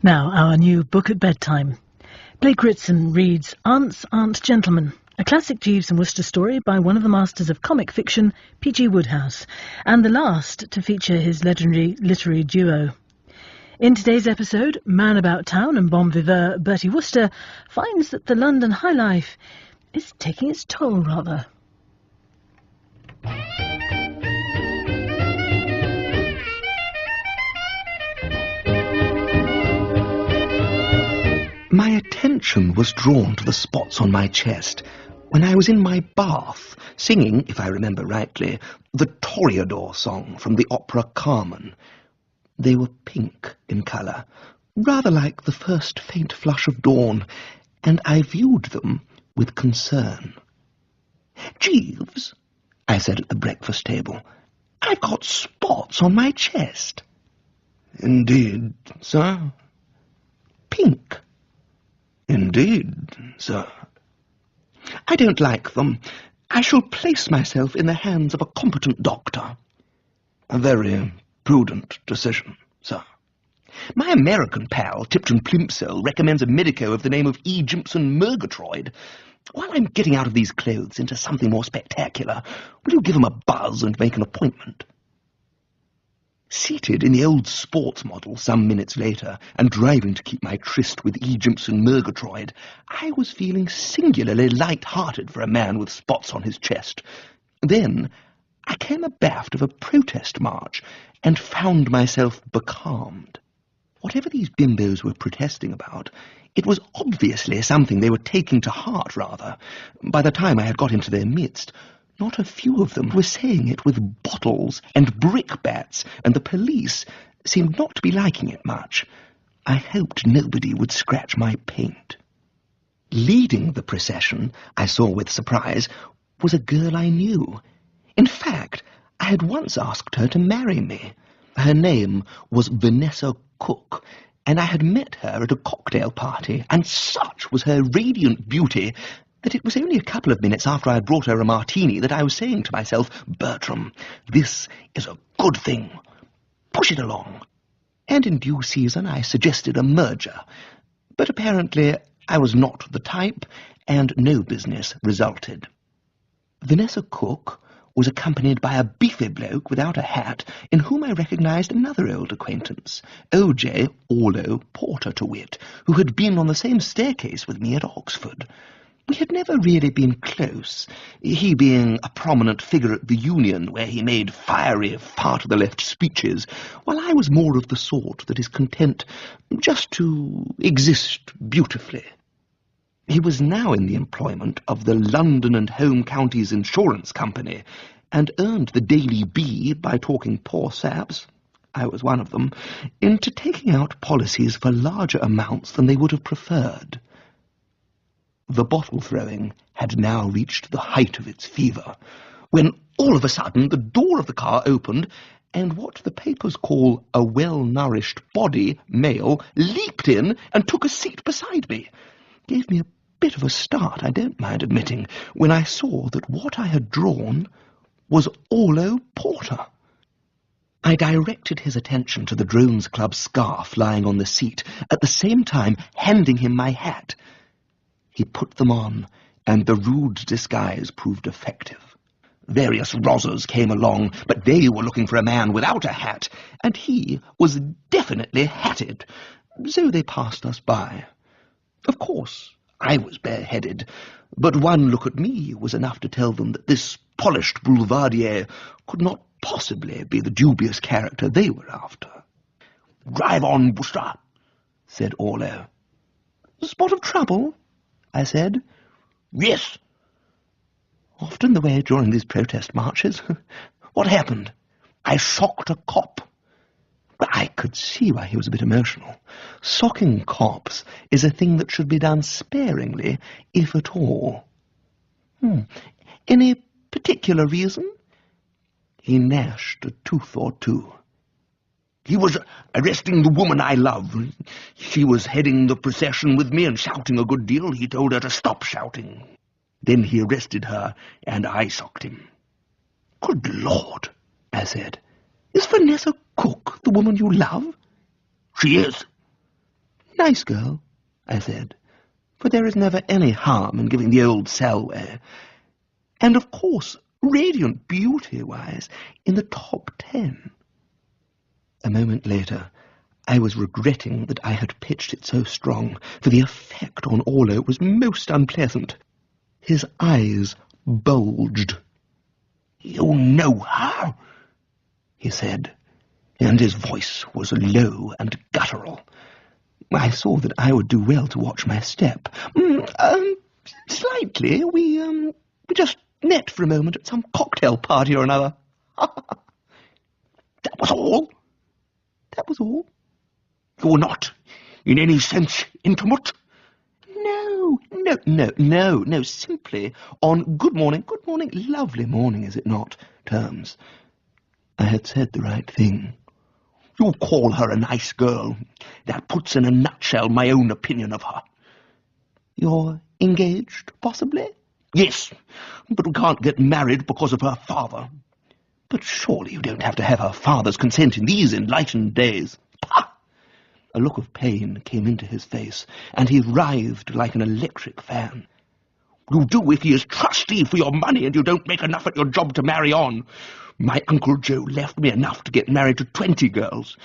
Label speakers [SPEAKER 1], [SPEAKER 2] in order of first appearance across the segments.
[SPEAKER 1] Now, our new book at bedtime. Blake Ritson reads Aunt's Aunt Gentleman, a classic Jeeves and Wooster story by one of the masters of comic fiction, P.G. Wodehouse, and the last to feature his legendary literary duo. In today's episode, man about town and bon vivant Bertie Wooster finds that the London high life is taking its toll, rather.
[SPEAKER 2] My attention was drawn to the spots on my chest when I was in my bath, singing, if I remember rightly, the Toreador song from the opera Carmen. They were pink in colour, rather like the first faint flush of dawn, and I viewed them with concern. "Jeeves," I said at the breakfast table, "I've got spots on my chest." "Indeed, sir?" "Pink." "Indeed, sir." "I don't like them. I shall place myself in the hands of a competent doctor." "A very prudent decision, sir." "My American pal, Tipton Plimsoll, recommends a medico of the name of E. Jimpson Murgatroyd. While I'm getting out of these clothes into something more spectacular, will you give him a buzz and make an appointment?" Seated in the old sports model some minutes later, and driving to keep my tryst with E. Jimpson Murgatroyd, I was feeling singularly light-hearted for a man with spots on his chest. Then I came abaft of a protest march and found myself becalmed. Whatever these bimbos were protesting about, it was obviously something they were taking to heart, rather. By the time I had got into their midst, not a few of them were saying it with bottles and brickbats, and the police seemed not to be liking it much. I hoped nobody would scratch my paint. Leading the procession, I saw with surprise, was a girl I knew. In fact, I had once asked her to marry me. Her name was Vanessa Cook, and I had met her at a cocktail party, and such was her radiant beauty that it was only a couple of minutes after I had brought her a martini that I was saying to myself, "Bertram, this is a good thing. Push it along." And in due season I suggested a merger. But apparently I was not the type, and no business resulted. Vanessa Cook was accompanied by a beefy bloke without a hat, in whom I recognised another old acquaintance, O.J. Orlo Porter to wit, who had been on the same staircase with me at Oxford. We had never really been close, he being a prominent figure at the Union, where he made fiery, far-to-the-left speeches, while I was more of the sort that is content just to exist beautifully. He was now in the employment of the London and Home Counties Insurance Company, and earned the Daily Bee by talking poor saps, I was one of them, into taking out policies for larger amounts than they would have preferred. The bottle-throwing had now reached the height of its fever, when all of a sudden the door of the car opened, and what the papers call a well-nourished body, male, leaped in and took a seat beside me. Gave me a bit of a start, I don't mind admitting, when I saw that what I had drawn was Orlo Porter. I directed his attention to the Drones Club scarf lying on the seat, at the same time handing him my hat. He put them on, and the rude disguise proved effective. Various rozzers came along, but they were looking for a man without a hat, and he was definitely hatted, so they passed us by. Of course, I was bareheaded, but one look at me was enough to tell them that this polished boulevardier could not possibly be the dubious character they were after. "Drive on, Wooster," said Orlo. "Spot of trouble?" I said. "Yes." "Often the way during these protest marches. What happened?" "I socked a cop." But I could see why he was a bit emotional. Socking cops is a thing that should be done sparingly, if at all. Any particular reason?" He gnashed a tooth or two. "He was arresting the woman I love. She was heading the procession with me and shouting a good deal. He told her to stop shouting. Then he arrested her, and I socked him." "Good Lord," I said. "Is Vanessa Cook the woman you love?" "She is." Nice girl, I said, for there is never any harm in giving the old Salway. And, of course, radiant beauty-wise, in the top 10. A moment later, I was regretting that I had pitched it so strong, for the effect on Orlo was most unpleasant. His eyes bulged. "You know her," he said, and his voice was low and guttural. I saw that I would do well to watch my step. Slightly. We just met for a moment at some cocktail party or another." "That was all?" "That was all." "You were not, in any sense, intimate?" No, simply on good morning, lovely morning, is it not, terms. I had said the right thing. "You call her a nice girl. That puts in a nutshell my own opinion of her." "You're engaged, possibly?" "Yes, but we can't get married because of her father." "But surely you don't have to have her father's consent in these enlightened days." "Pah!" A look of pain came into his face, and he writhed like an electric fan. "You do if he is trustee for your money and you don't make enough at your job to marry on. My Uncle Joe left me enough to get married to 20 girls.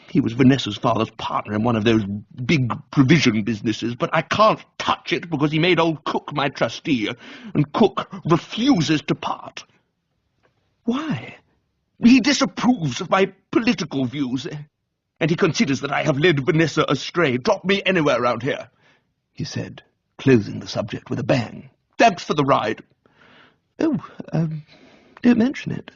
[SPEAKER 2] He was Vanessa's father's partner in one of those big provision businesses, but I can't touch it because he made old Cook my trustee, and Cook refuses to part." "Why?" "He disapproves of my political views, and he considers that I have led Vanessa astray. Drop me anywhere round here," he said, closing the subject with a bang. "Thanks for the ride." "Oh, don't mention it."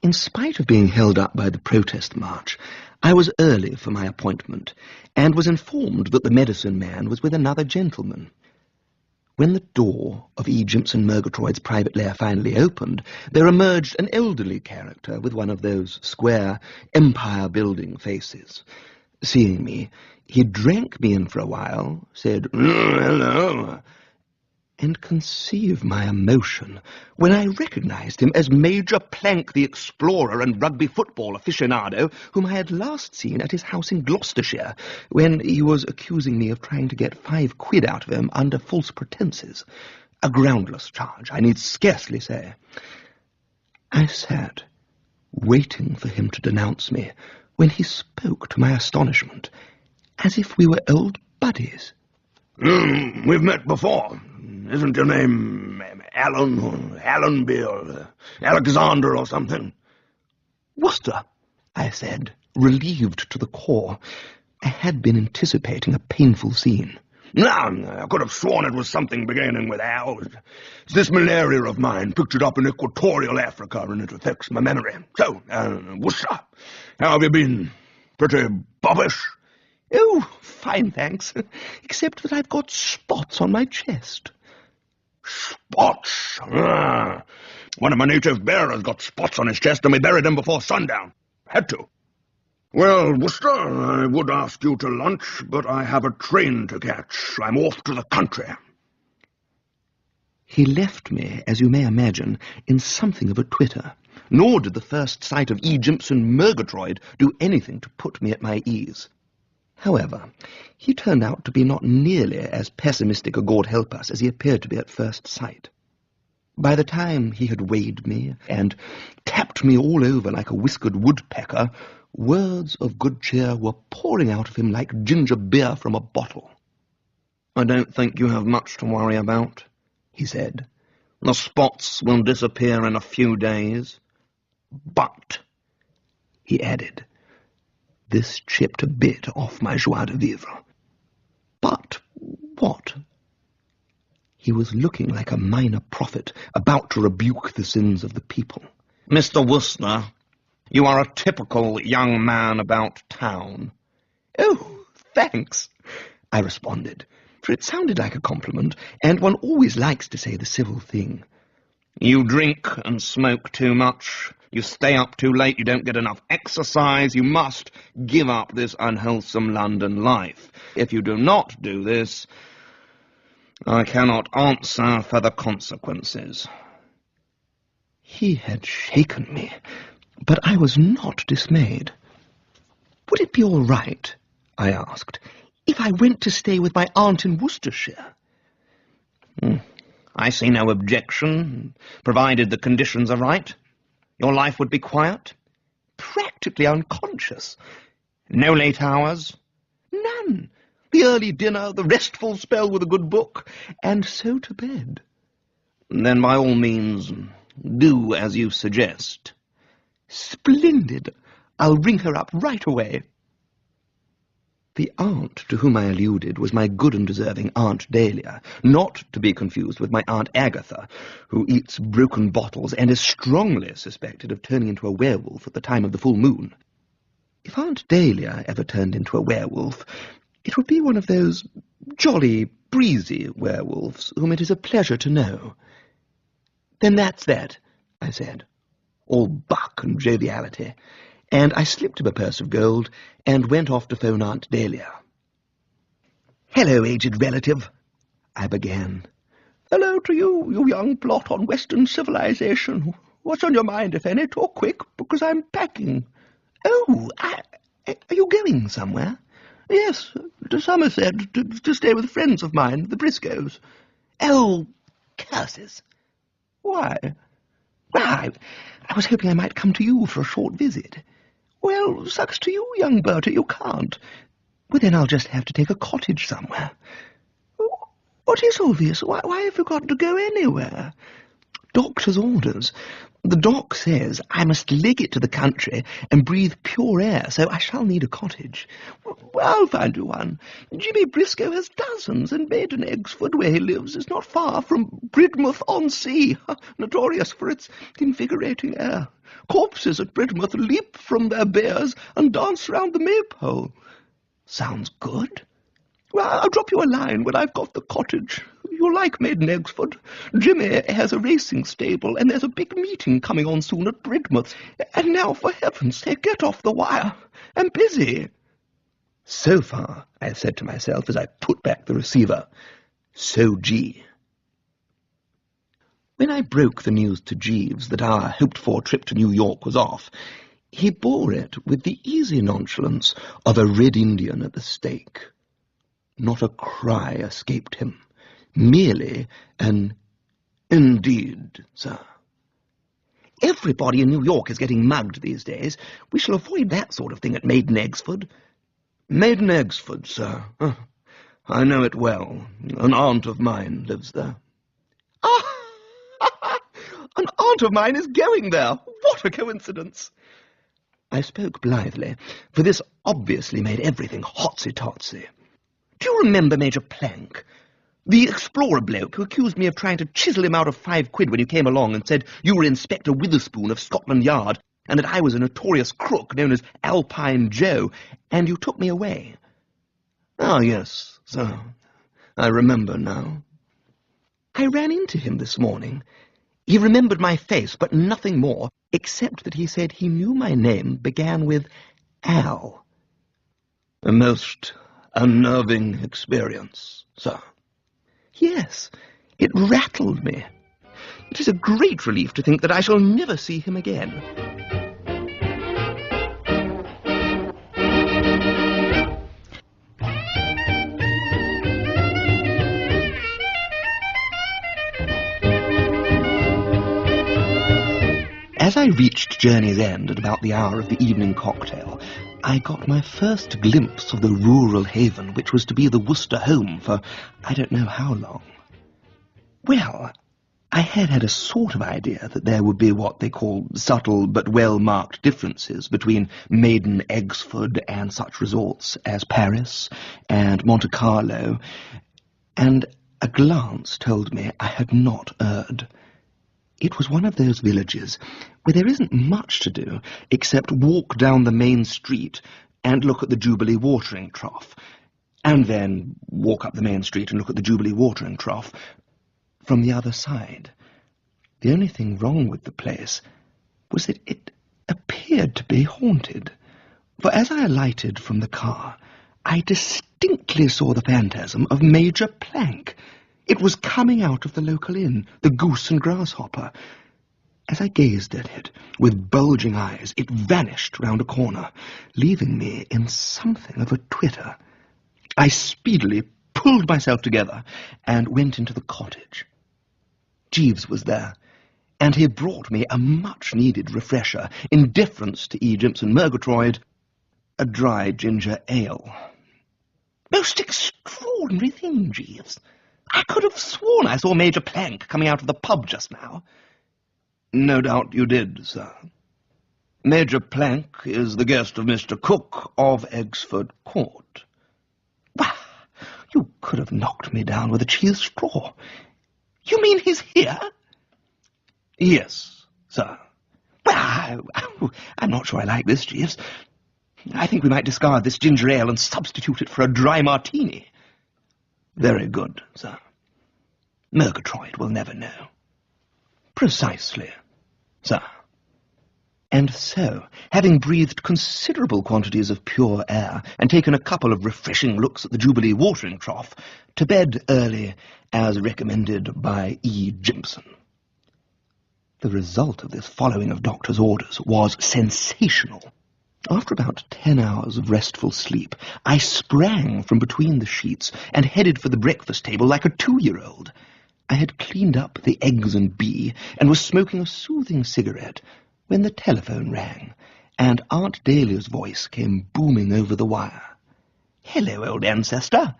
[SPEAKER 2] In spite of being held up by the protest march, I was early for my appointment, and was informed that the medicine man was with another gentleman. When the door of E. Jeeves Murgatroyd's private lair finally opened, there emerged an elderly character with one of those square, empire-building faces. Seeing me, he drank me in for a while, said, "Hello," and conceive my emotion when I recognized him as Major Plank, the explorer and rugby football aficionado, whom I had last seen at his house in Gloucestershire, when he was accusing me of trying to get £5 out of him under false pretences. A groundless charge, I need scarcely say. I sat, waiting for him to denounce me, when he spoke, to my astonishment, as if we were old buddies. "We've met before. Isn't your name Alan or Allenby or Alexander or something?" "Wooster," I said, relieved to the core. I had been anticipating a painful scene. "I could have sworn it was something beginning with Al. It's this malaria of mine, pictured up in equatorial Africa, and it affects my memory. So, Wooster, how have you been? Pretty bobbish?" "Oh, fine, thanks, except that I've got spots on my chest." "Spots? One of my native bearers got spots on his chest, and we buried him before sundown. Had to. Well, Wooster, I would ask you to lunch, but I have a train to catch. I'm off to the country." He left me, as you may imagine, in something of a twitter, nor did the first sight of E. Jeeves Murgatroyd do anything to put me at my ease. However, he turned out to be not nearly as pessimistic a God help us as he appeared to be at first sight. By the time he had weighed me and tapped me all over like a whiskered woodpecker, words of good cheer were pouring out of him like ginger beer from a bottle. "I don't think you have much to worry about," he said. "The spots will disappear in a few days. But," he added, this chipped a bit off my joie de vivre. "But what?" He was looking like a minor prophet, about to rebuke the sins of the people. "Mr. Wooster, you are a typical young man about town." "Oh, thanks," I responded, for it sounded like a compliment, and one always likes to say the civil thing. "You drink and smoke too much. You stay up too late, you don't get enough exercise, you must give up this unwholesome London life. If you do not do this, I cannot answer for the consequences. He had shaken me, but I was not dismayed. Would it be all right, I asked, if I went to stay with my aunt in Worcestershire? I see no objection, provided the conditions are right. Your life would be quiet, practically unconscious. No late hours, none. The early dinner, the restful spell with a good book, and so to bed. Then by all means, do as you suggest. Splendid. I'll ring her up right away. The aunt to whom I alluded was my good and deserving Aunt Dahlia, not to be confused with my Aunt Agatha, who eats broken bottles and is strongly suspected of turning into a werewolf at the time of the full moon. If Aunt Dahlia ever turned into a werewolf, it would be one of those jolly, breezy werewolves whom it is a pleasure to know. Then that's that, I said, all buck and joviality, and I slipped him a purse of gold and went off to phone Aunt Dahlia. "Hello, aged relative," I began. "Hello to you, you young blot on Western civilization. What's on your mind, if any? Talk quick, because I'm packing." "Oh, are you going somewhere?" "Yes, to Somerset, to stay with friends of mine, the Briscoes." "Oh, curses." "Why?" "Well, I was hoping I might come to you for a short visit." "Well, sucks to you, young Bertie, you can't." "Well, then I'll just have to take a cottage somewhere." "What is all this? Why have you got to go anywhere?" "Doctor's orders. The doc says I must leg it to the country and breathe pure air, so I shall need a cottage." "Well, I'll find you one. Jimmy Briscoe has dozens, and Maiden Eggesford, where he lives, is not far from Bridmouth-on-Sea, notorious for its invigorating air. Corpses at Bridmouth leap from their biers and dance round the maypole." "Sounds good." "Well, I'll drop you a line when I've got the cottage. You'll like Maiden Eggesford. Jimmy has a racing stable, and there's a big meeting coming on soon at Bridmouth. And now, for heaven's sake, get off the wire. I'm busy." So far, I said to myself as I put back the receiver, so gee. When I broke the news to Jeeves that our hoped-for trip to New York was off, he bore it with the easy nonchalance of a Red Indian at the stake. Not a cry escaped him, merely an "Indeed, sir." "Everybody in New York is getting mugged these days. We shall avoid that sort of thing at Maiden Eggesford." "Maiden Eggesford, sir. I know it well. An aunt of mine lives there." "Ah! An aunt of mine is going there. What a coincidence!" I spoke blithely, for this obviously made everything hotsy-totsy. "Do you remember Major Plank? The explorer bloke who accused me of trying to chisel him out of £5 when you came along and said you were Inspector Witherspoon of Scotland Yard and that I was a notorious crook known as Alpine Joe, and you took me away?" "Ah, yes, sir. I remember now." "I ran into him this morning. He remembered my face, but nothing more, except that he said he knew my name began with Al." "A most unnerving experience, sir." "Yes, it rattled me. It is a great relief to think that I shall never see him again." As I reached Journey's End at about the hour of the evening cocktail, I got my first glimpse of the rural haven which was to be the Wooster home for I don't know how long. Well, I had a sort of idea that there would be what they call subtle but well-marked differences between Maiden Eggesford and such resorts as Paris and Monte Carlo, and a glance told me I had not erred. It was one of those villages where there isn't much to do except walk down the main street and look at the Jubilee watering trough, and then walk up the main street and look at the Jubilee watering trough from the other side. The only thing wrong with the place was that it appeared to be haunted, for as I alighted from the car, I distinctly saw the phantasm of Major Plank. It was coming out of the local inn, the Goose and Grasshopper. As I gazed at it, with bulging eyes, it vanished round a corner, leaving me in something of a twitter. I speedily pulled myself together and went into the cottage. Jeeves was there, and he brought me a much-needed refresher, in deference to Egypts and Murgatroyd, a dry ginger ale. Most extraordinary thing, Jeeves. I could have sworn I saw Major Plank coming out of the pub just now. No doubt you did, sir. Major Plank is the guest of Mr. Cook of Eggsford Court. Why, you could have knocked me down with a cheese straw. You mean he's here? Yes, sir. Well, I'm not sure I like this, Jeeves. I think we might discard this ginger ale and substitute it for a dry martini. Very good, sir. Murgatroyd will never know. Precisely, sir. And so, having breathed considerable quantities of pure air and taken a couple of refreshing looks at the Jubilee watering trough, to bed early, as recommended by E. Jimpson. The result of this following of doctor's orders was sensational. After about 10 hours of restful sleep, I sprang from between the sheets and headed for the breakfast table like a 2-year-old. I had cleaned up the eggs and bee and was smoking a soothing cigarette when the telephone rang, and Aunt Dahlia's voice came booming over the wire. "Hello, old ancestor."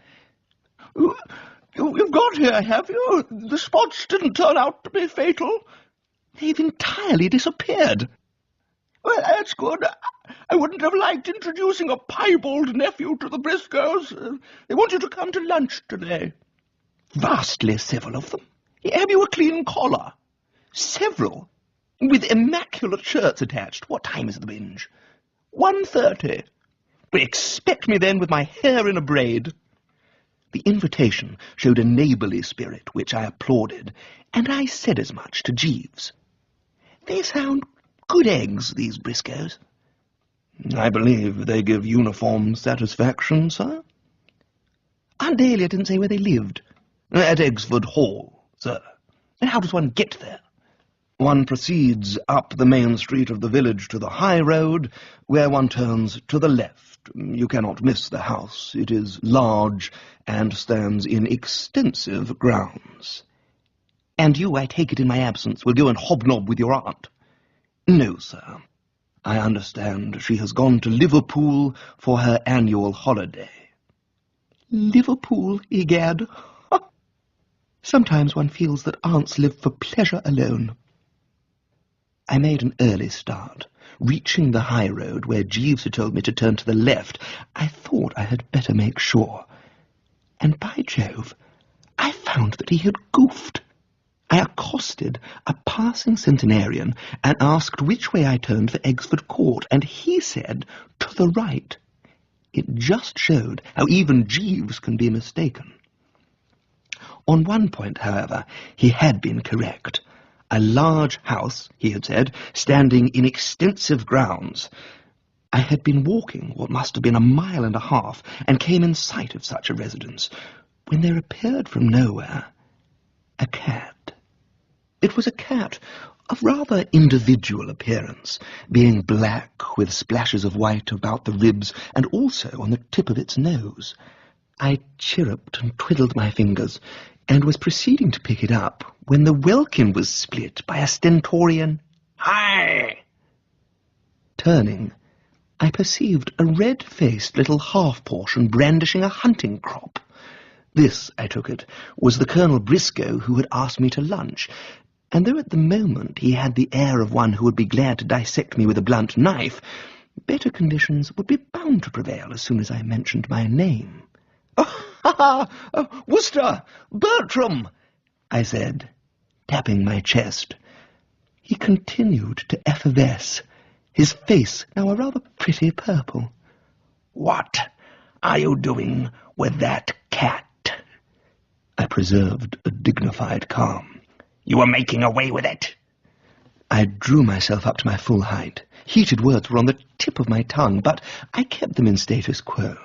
[SPEAKER 2] You've got here, have you? The spots didn't turn out to be fatal." "They've entirely disappeared." "Well, that's good. I wouldn't have liked introducing a piebald nephew to the Briscoes. They want you to come to lunch today." "Vastly civil of them. Have you a clean collar?" "Several. With immaculate shirts attached. What time is the binge?" 1:30. "Expect me then with my hair in a braid." The invitation showed a neighbourly spirit, which I applauded, and I said as much to Jeeves. "They sound good eggs, these Briscoes." "I believe they give uniform satisfaction, sir." "Aunt Dahlia didn't say where they lived." "At Exford Hall, sir." "And how does one get there?" "One proceeds up the main street of the village to the high road, where one turns to the left. You cannot miss the house. It is large and stands in extensive grounds." "And you, I take it in my absence, will go and hobnob with your aunt?" "No, sir. I understand she has gone to Liverpool for her annual holiday." "Liverpool, egad! Sometimes one feels that aunts live for pleasure alone." I made an early start. Reaching the high road where Jeeves had told me to turn to the left, I thought I had better make sure. And by Jove, I found that he had goofed. I accosted a passing centenarian and asked which way I turned for Exford Court, and he said, to the right. It just showed how even Jeeves can be mistaken. On one point, however, he had been correct. A large house, he had said, standing in extensive grounds. I had been walking what must have been 1.5 miles and came in sight of such a residence, when there appeared from nowhere a cat. It was a cat of rather individual appearance, being black with splashes of white about the ribs and also on the tip of its nose. I chirruped and twiddled my fingers, and was proceeding to pick it up when the welkin was split by a stentorian "Hi!" Turning, I perceived a red-faced little half-portion brandishing a hunting crop. This, I took it, was the Colonel Briscoe who had asked me to lunch, and though at the moment he had the air of one who would be glad to dissect me with a blunt knife, better conditions would be bound to prevail as soon as I mentioned my name. "Wooster! Bertram!" I said, tapping my chest. He continued to effervesce, his face now a rather pretty purple. "What are you doing with that cat?" I preserved a dignified calm. "You were making away with it." I drew myself up to my full height. Heated words were on the tip of my tongue, but I kept them in status quo.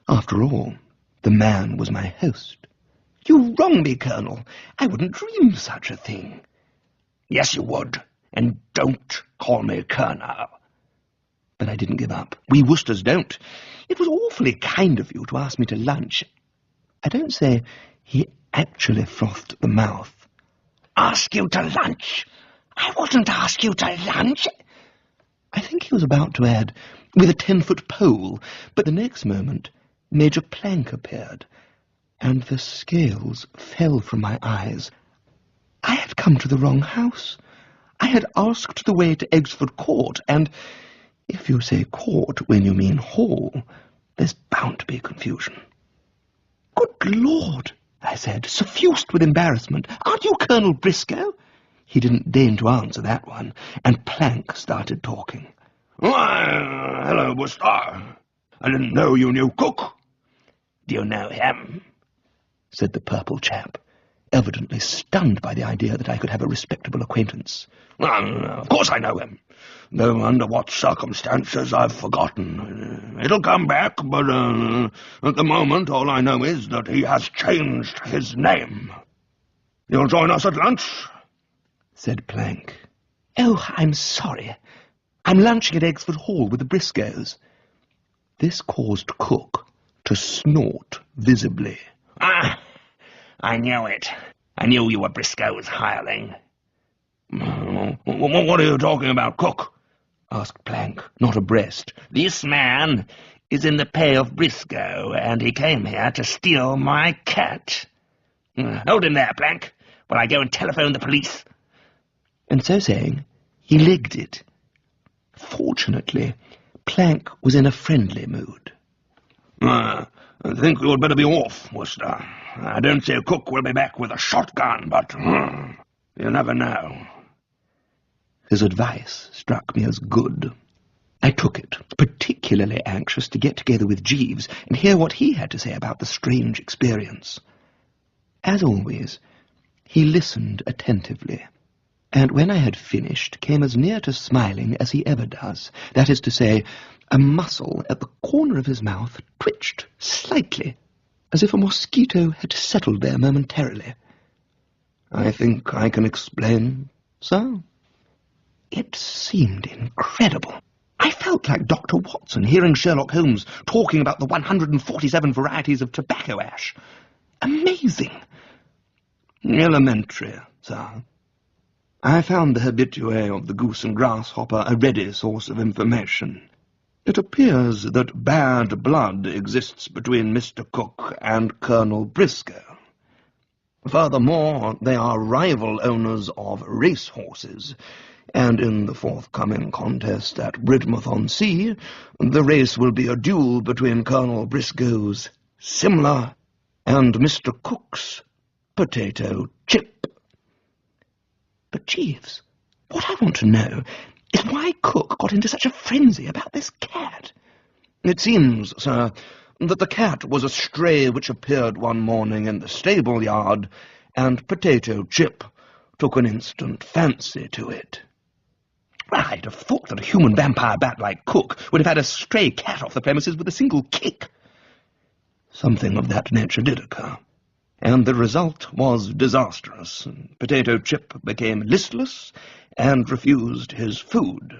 [SPEAKER 2] After all, the man was my host. You wrong me, Colonel. I wouldn't dream such a thing. Yes, you would. And don't call me Colonel. But I didn't give up. We Woosters don't. It was awfully kind of you to ask me to lunch. I don't say he actually frothed at the mouth. Ask you to lunch? I wouldn't ask you to lunch. I think he was about to add, with a 10-foot pole, but the next moment Major Plank appeared, and the scales fell from my eyes. I had come to the wrong house. I had asked the way to Eggsford Court, and if you say court when you mean hall, there's bound to be confusion. Good Lord, I said, suffused with embarrassment. Aren't you Colonel Briscoe? He didn't deign to answer that one, and Plank started talking. Why, hello, Wooster. I didn't know you knew Cook. Do you know him? Said the purple chap, evidently stunned by the idea that I could have a respectable acquaintance. Of course I know him, though under what circumstances I've forgotten. It'll come back, but at the moment all I know is that he has changed his name. You'll join us at lunch? Said Plank. Oh, I'm sorry. I'm lunching at Exford Hall with the Briscoes. This caused Cook to snort visibly. Ah, I knew it. I knew you were Briscoe's hireling. What are you talking about, Cook? Asked Plank, not abreast. This man is in the pay of Briscoe, and he came here to steal my cat. Hold him there, Plank, while I go and telephone the police. And so saying, he legged it. Fortunately, Plank was in a friendly mood. I think we would better be off, Wooster. I don't say Cook will be back with a shotgun, but you never know. His advice struck me as good. I took it, particularly anxious to get together with Jeeves and hear what he had to say about the strange experience. As always, he listened attentively, and when I had finished, came as near to smiling as he ever does. That is to say, a muscle at the corner of his mouth twitched slightly, as if a mosquito had settled there momentarily. I think I can explain, sir. It seemed incredible. I felt like Dr. Watson hearing Sherlock Holmes talking about the 147 varieties of tobacco ash. Amazing. Elementary, sir. I found the habitué of the Goose and Grasshopper a ready source of information. It appears that bad blood exists between Mr. Cook and Colonel Briscoe. Furthermore, they are rival owners of racehorses, and in the forthcoming contest at Bridmouth-on-Sea, the race will be a duel between Colonel Briscoe's Simla and Mr. Cook's Potato Chip. But, Jeeves, what I want to know is why Cook got into such a frenzy about this cat. It seems, sir, that the cat was a stray which appeared one morning in the stable yard, and Potato Chip took an instant fancy to it. I'd have thought that a human vampire bat like Cook would have had a stray cat off the premises with a single kick. Something of that nature did occur, and the result was disastrous. Potato Chip became listless and refused his food.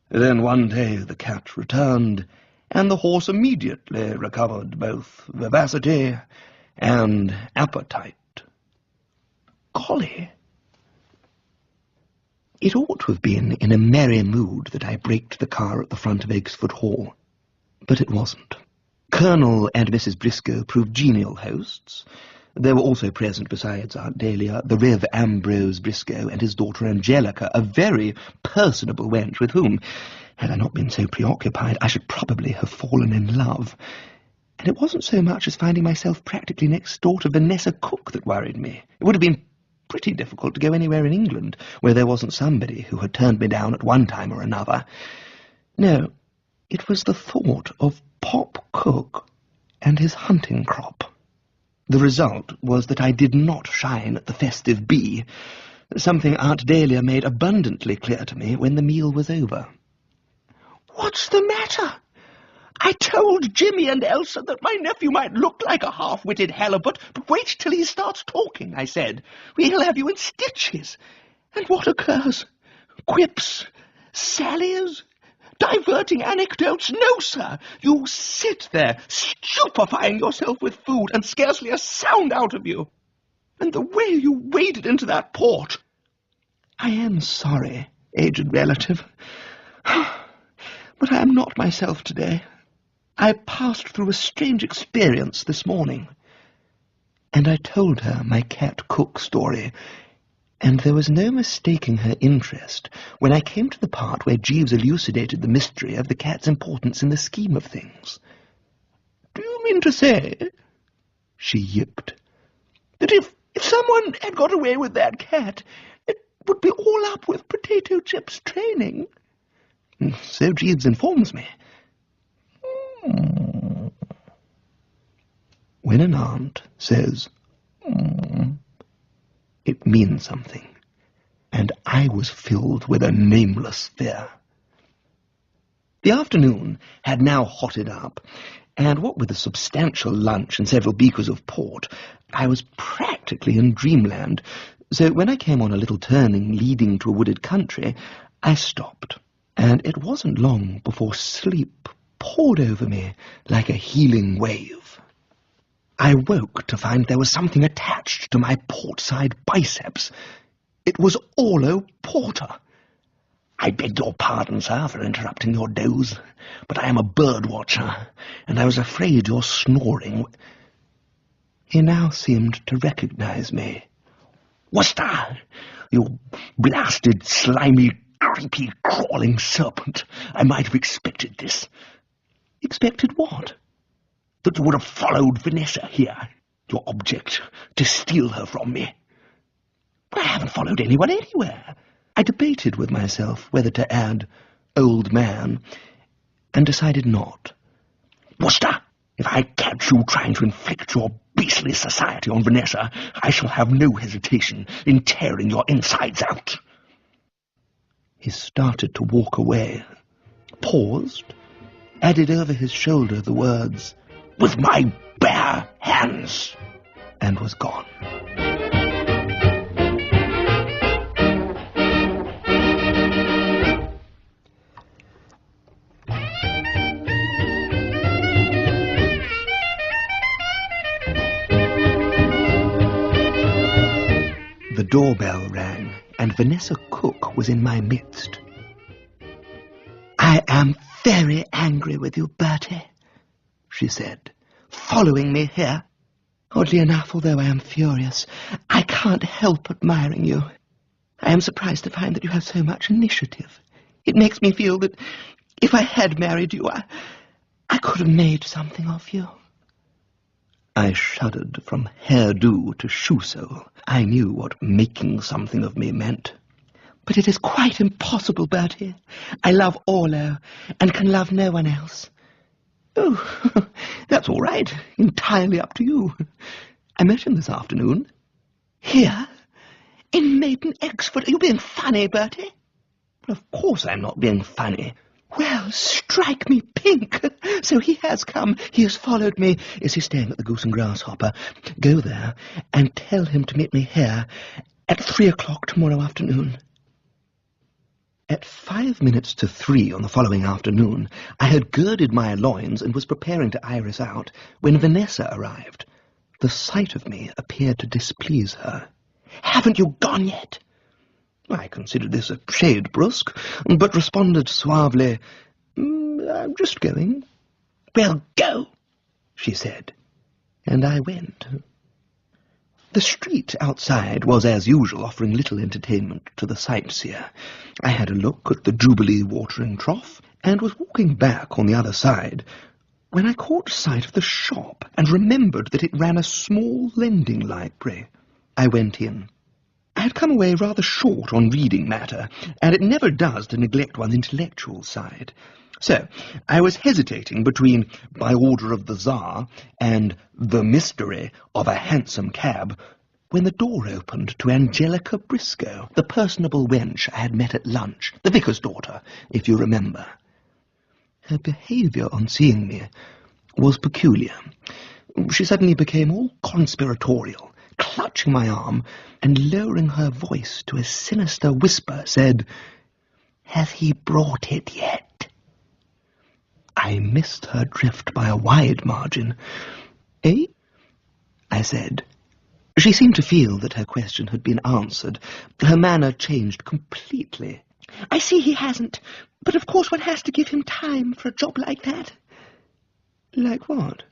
[SPEAKER 2] Then one day the cat returned, and the horse immediately recovered both vivacity and appetite. Golly! It ought to have been in a merry mood that I braked the car at the front of Eggsford Hall, but it wasn't. Colonel and Mrs. Briscoe proved genial hosts. There were also present, besides Aunt Dahlia, the Rev. Ambrose Briscoe and his daughter Angelica, a very personable wench with whom, had I not been so preoccupied, I should probably have fallen in love. And it wasn't so much as finding myself practically next door to Vanessa Cook that worried me. It would have been pretty difficult to go anywhere in England where there wasn't somebody who had turned me down at one time or another. No, it was the thought of Pop Cook and his hunting crop. The result was that I did not shine at the festive bee, something Aunt Dahlia made abundantly clear to me when the meal was over. "What's the matter? I told Jimmy and Elsa that my nephew might look like a half-witted halibut, but wait till he starts talking, I said. We'll have you in stitches. And what occurs? Quips, sallies, diverting anecdotes? No, sir. You sit there, stupefying yourself with food and scarcely a sound out of you. And the way you waded into that port. I am sorry, aged relative, but I am not myself today. I passed through a strange experience this morning. And I told her my cat Cook story, and there was no mistaking her interest when I came to the part where Jeeves elucidated the mystery of the cat's importance in the scheme of things. Do you mean to say, she yipped, that if someone had got away with that cat, it would be all up with Potato Chip's training? So Jeeves informs me. When an aunt says, it means something, and I was filled with a nameless fear. The afternoon had now hotted up, and what with a substantial lunch and several beakers of port, I was practically in dreamland, so when I came on a little turning leading to a wooded country, I stopped, and it wasn't long before sleep poured over me like a healing wave. I woke to find there was something attached to my portside biceps. It was Orlo Porter. I beg your pardon, sir, for interrupting your doze, but I am a bird watcher, and I was afraid your snoring... He now seemed to recognize me. Wooster, you blasted, slimy, creepy, crawling serpent. I might have expected this. Expected what? That you would have followed Vanessa here, your object, to steal her from me. I haven't followed anyone anywhere. I debated with myself whether to add old man, and decided not. Wooster, if I catch you trying to inflict your beastly society on Vanessa, I shall have no hesitation in tearing your insides out. He started to walk away, paused, added over his shoulder the words, "With my bare hands," and was gone. The doorbell rang, and Vanessa Cook was in my midst. "I am very angry with you, Bertie," she said, "following me here. Oddly enough, although I am furious, I can't help admiring you. I am surprised to find that you have so much initiative. It makes me feel that if I had married you, I could have made something of you." I shuddered from hairdo to shoe sole. I knew what making something of me meant. "But it is quite impossible, Bertie. I love Orlo, and can love no one else." "Oh, that's all right. Entirely up to you. I met him this afternoon." "Here? In Maiden Eggesford? Are you being funny, Bertie?" "Of course I'm not being funny." "Well, strike me pink. So he has come. He has followed me. Is he staying at the Goose and Grasshopper? Go there and tell him to meet me here at 3 o'clock tomorrow afternoon." At 5 minutes to 3 on the following afternoon, I had girded my loins and was preparing to iris out when Vanessa arrived. The sight of me appeared to displease her. "Haven't you gone yet?" I considered this a shade brusque, but responded suavely, "I'm just going." "Well, go," she said, and I went. The street outside was, as usual, offering little entertainment to the sightseer. I had a look at the Jubilee watering trough, and was walking back on the other side, when I caught sight of the shop and remembered that it ran a small lending library. I went in. I had come away rather short on reading matter, and it never does to neglect one's intellectual side. So I was hesitating between By Order of the Tsar and The Mystery of a Hansom Cab, when the door opened to Angelica Briscoe, the personable wench I had met at lunch, the vicar's daughter, if you remember. Her behaviour on seeing me was peculiar. She suddenly became all conspiratorial, clutching my arm, and lowering her voice to a sinister whisper, said, "Has he brought it yet?" I missed her drift by a wide margin. "Eh?" I said. She seemed to feel that her question had been answered. Her manner changed completely. "I see he hasn't, but of course one has to give him time for a job like that." "Like what?"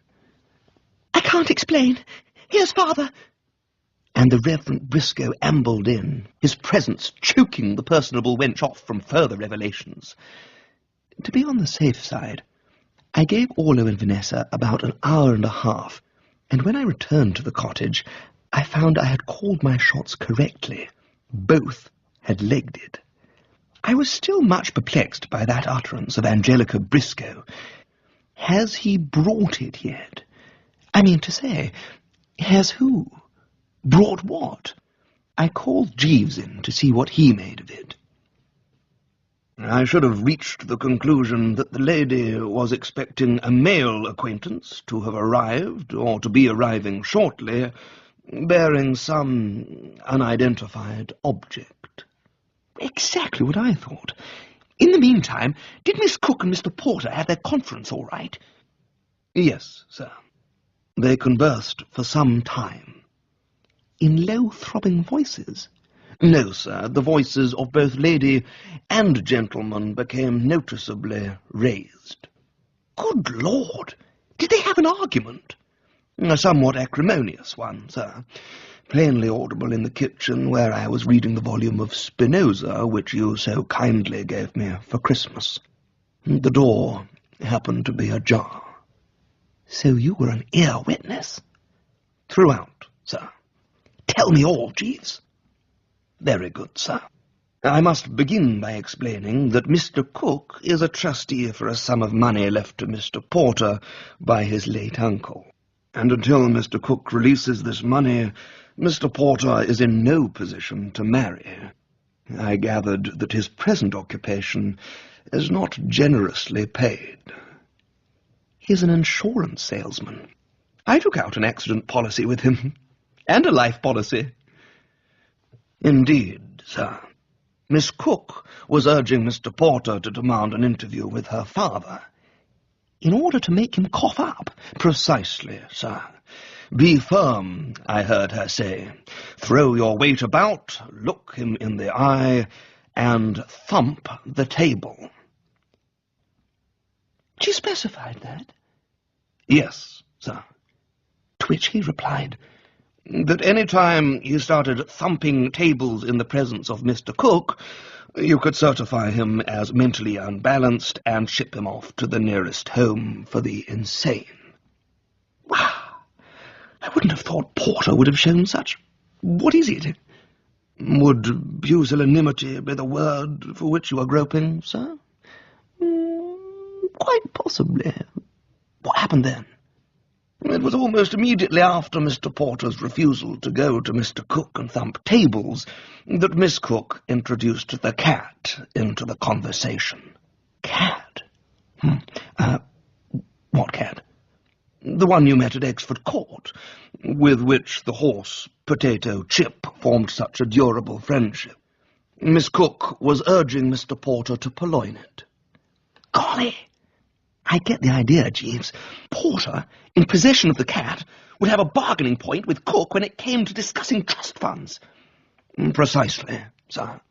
[SPEAKER 2] "I can't explain. Here's father." And the Reverend Briscoe ambled in, his presence choking the personable wench off from further revelations. To be on the safe side, I gave Orlo and Vanessa about an hour and a half, and when I returned to the cottage, I found I had called my shots correctly. Both had legged it. I was still much perplexed by that utterance of Angelica Briscoe. Has he brought it yet? I mean to say, has who? Brought what? I called Jeeves in to see what he made of it. "I should have reached the conclusion that the lady was expecting a male acquaintance to have arrived, or to be arriving shortly, bearing some unidentified object." Exactly what I thought. In the meantime, did Miss Cook and Mr. Porter have their conference all right? Yes, sir. They conversed for some time. In low, throbbing voices? No, sir. The voices of both lady and gentleman became noticeably raised. Good Lord! Did they have an argument? A somewhat acrimonious one, sir. Plainly audible in the kitchen, where I was reading the volume of Spinoza which you so kindly gave me for Christmas. The door happened to be ajar. So you were an ear witness? Throughout, sir. Tell me all, Jeeves. Very good, sir. I must begin by explaining that Mr. Cook is a trustee for a sum of money left to Mr. Porter by his late uncle. And until Mr. Cook releases this money, Mr. Porter is in no position to marry. I gathered that his present occupation is not generously paid. He's an insurance salesman. I took out an accident policy with him, and a life policy. Indeed, sir. Miss Cook was urging Mr. Porter to demand an interview with her father. In order to make him cough up? Precisely, sir. Be firm, I heard her say. Throw your weight about, look him in the eye, and thump the table. She specified that? Yes, sir. To which he replied that any time he started thumping tables in the presence of Mr. Cook, you could certify him as mentally unbalanced and ship him off to the nearest home for the insane. I wouldn't have thought Porter would have shown such... What is it? Would pusillanimity be the word for which you are groping, sir? Quite possibly. What happened then? It was almost immediately after Mr. Porter's refusal to go to Mr. Cook and thump tables that Miss Cook introduced the cat into the conversation. Cat? What cat? The one you met at Exford Court, with which the horse, Potato Chip, formed such a durable friendship. Miss Cook was urging Mr. Porter to purloin it. Golly! I get the idea, Jeeves. Porter, in possession of the cat, would have a bargaining point with Cook when it came to discussing trust funds. Precisely, sir.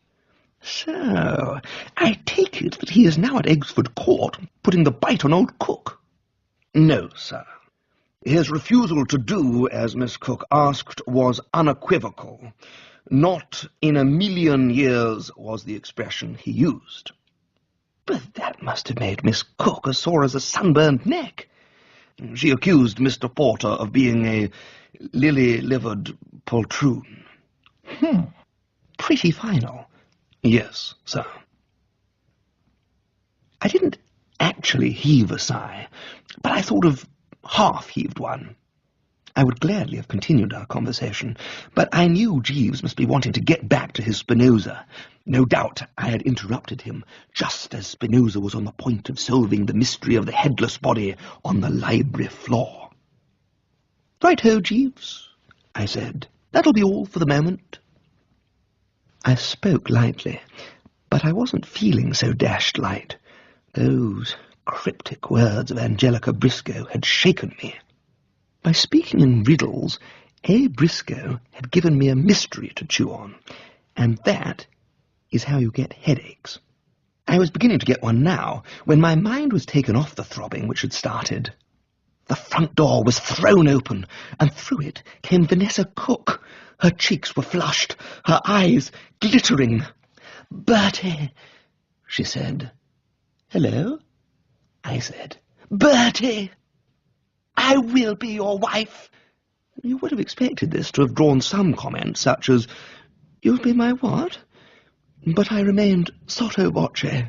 [SPEAKER 2] So, I take it that he is now at Eggsford Court, putting the bite on old Cook. No, sir. His refusal to do as Miss Cook asked was unequivocal. Not in a million years was the expression he used. But that must have made Miss Cook as sore as a sunburned neck. She accused Mr. Porter of being a lily-livered poltroon. Pretty final. Yes, sir. I didn't actually heave a sigh, but I sort of half-heaved one. I would gladly have continued our conversation, but I knew Jeeves must be wanting to get back to his Spinoza. No doubt I had interrupted him, just as Spinoza was on the point of solving the mystery of the headless body on the library floor. "Right-ho, Jeeves," I said. "That'll be all for the moment." I spoke lightly, but I wasn't feeling so dashed light. Those cryptic words of Angelica Briscoe had shaken me. By speaking in riddles, A. Briscoe had given me a mystery to chew on, and that is how you get headaches. I was beginning to get one now, when my mind was taken off the throbbing which had started. The front door was thrown open, and through it came Vanessa Cook. Her cheeks were flushed, her eyes glittering. "Bertie," she said. "Hello?" I said. "Bertie! I will be your wife." You would have expected this to have drawn some comment, such as, "You'll be my what?" But I remained sotto voce,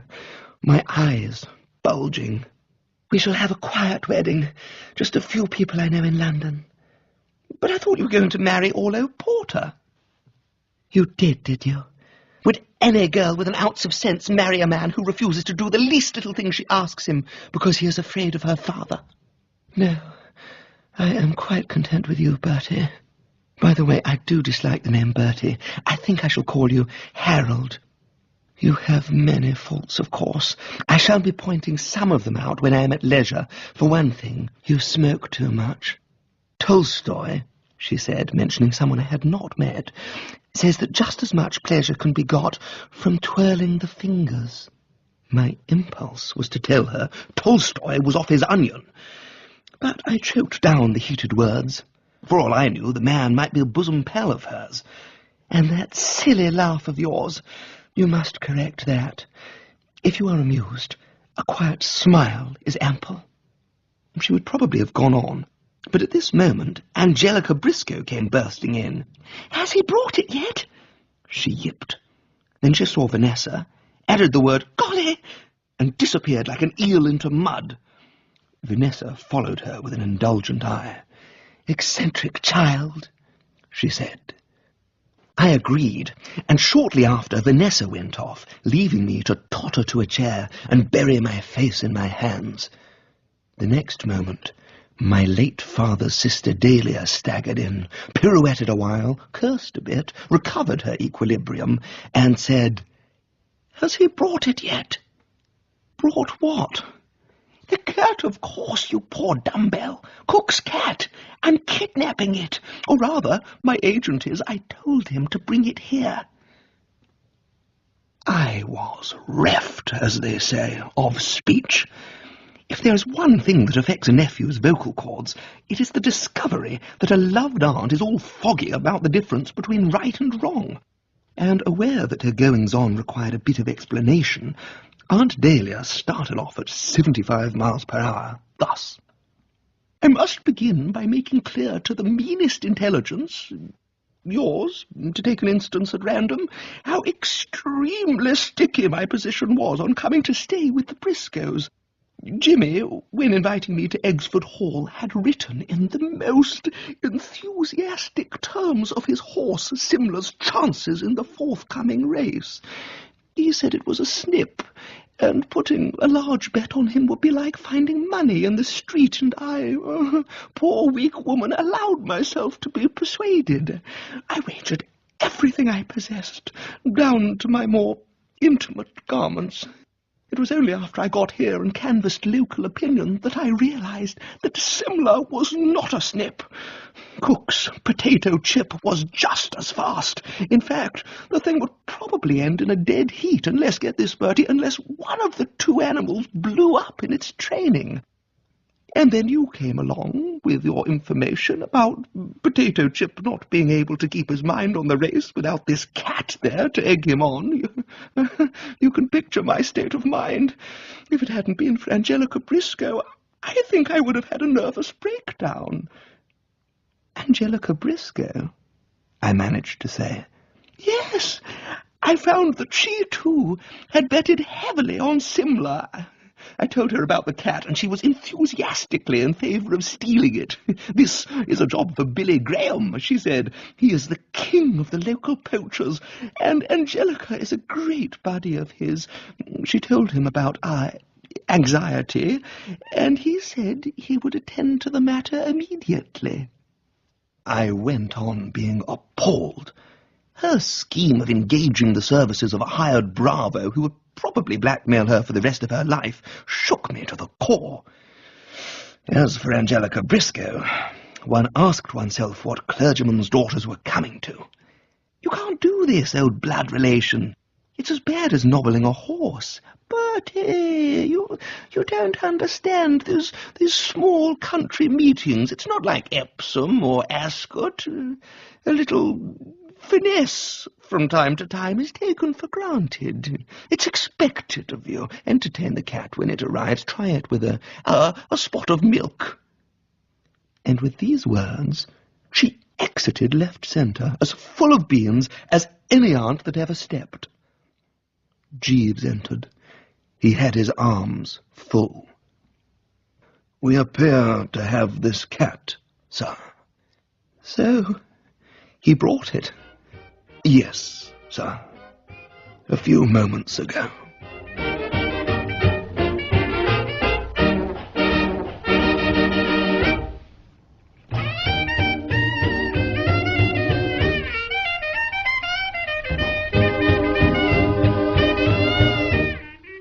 [SPEAKER 2] my eyes bulging. "We shall have a quiet wedding, just a few people I know in London." "But I thought you were going to marry Orlo Porter." "You did you? Would any girl with an ounce of sense marry a man who refuses to do the least little thing she asks him because he is afraid of her father?" "No, I am quite content with you, Bertie. By the way, I do dislike the name Bertie. I think I shall call you Harold. You have many faults, of course. I shall be pointing some of them out when I am at leisure. For one thing, you smoke too much. Tolstoy," she said, mentioning someone I had not met, "says that just as much pleasure can be got from twirling the fingers." My impulse was to tell her Tolstoy was off his onion, but I choked down the heated words. For all I knew, the man might be a bosom pal of hers. "And that silly laugh of yours, you must correct that. If you are amused, a quiet smile is ample." She would probably have gone on, but at this moment Angelica Briscoe came bursting in. "Has he brought it yet?" she yipped. Then she saw Vanessa, added the word "golly," and disappeared like an eel into mud. Vanessa followed her with an indulgent eye. "Eccentric child," she said. I agreed, and shortly after Vanessa went off, leaving me to totter to a chair and bury my face in my hands. The next moment, my late father's sister Dalia staggered in, pirouetted a while, cursed a bit, recovered her equilibrium, and said, "Has he brought it yet?" "Brought what?" "The cat, of course, you poor dumbbell. Cook's cat. I'm kidnapping it. Or rather, my agent is. I told him to bring it here." I was reft, as they say, of speech. If there is one thing that affects a nephew's vocal cords, it is the discovery that a loved aunt is all foggy about the difference between right and wrong. And aware that her goings-on required a bit of explanation, Aunt Dahlia started off at 75 miles per hour, thus. "I must begin by making clear to the meanest intelligence, yours, to take an instance at random, how extremely sticky my position was on coming to stay with the Briscoes. Jimmy, when inviting me to Eggsford Hall, had written in the most enthusiastic terms of his horse Simla's chances in the forthcoming race. He said it was a snip, and putting a large bet on him would be like finding money in the street, and I, poor weak woman, allowed myself to be persuaded. I wagered everything I possessed, down to my more intimate garments. It was only after I got here and canvassed local opinion that I realized that Simla was not a snip. Cook's potato chip was just as fast. In fact, the thing would probably end in a dead heat unless, get this, Bertie, unless one of the two animals blew up in its training. And then you came along with your information about Potato Chip not being able to keep his mind on the race without this cat there to egg him on. You can picture my state of mind. If it hadn't been for Angelica Briscoe, I think I would have had a nervous breakdown." "Angelica Briscoe?" I managed to say. "Yes, I found that she, too, had betted heavily on Simla. I told her about the cat, and she was enthusiastically in favour of stealing it. This is a job for Billy Graham, she said. He is the king of the local poachers, and Angelica is a great buddy of his. She told him about our anxiety, and he said he would attend to the matter immediately. I went on being appalled. Her scheme of engaging the services of a hired bravo who would probably blackmail her for the rest of her life shook me to the core. As for Angelica Briscoe, one asked oneself what clergymen's daughters were coming to. You can't do this, old blood relation. It's as bad as nobbling a horse. But you don't understand. There's small country meetings. It's not like Epsom or Ascot. A little finesse from time to time is taken for granted. It's expected of you. Entertain the cat when it arrives. Try it with a spot of milk. And with these words, she exited left centre, as full of beans as any aunt that ever stepped. Jeeves entered. He had his arms full. "We appear to have this cat, sir." "So, he brought it?" "Yes, sir. A few moments ago."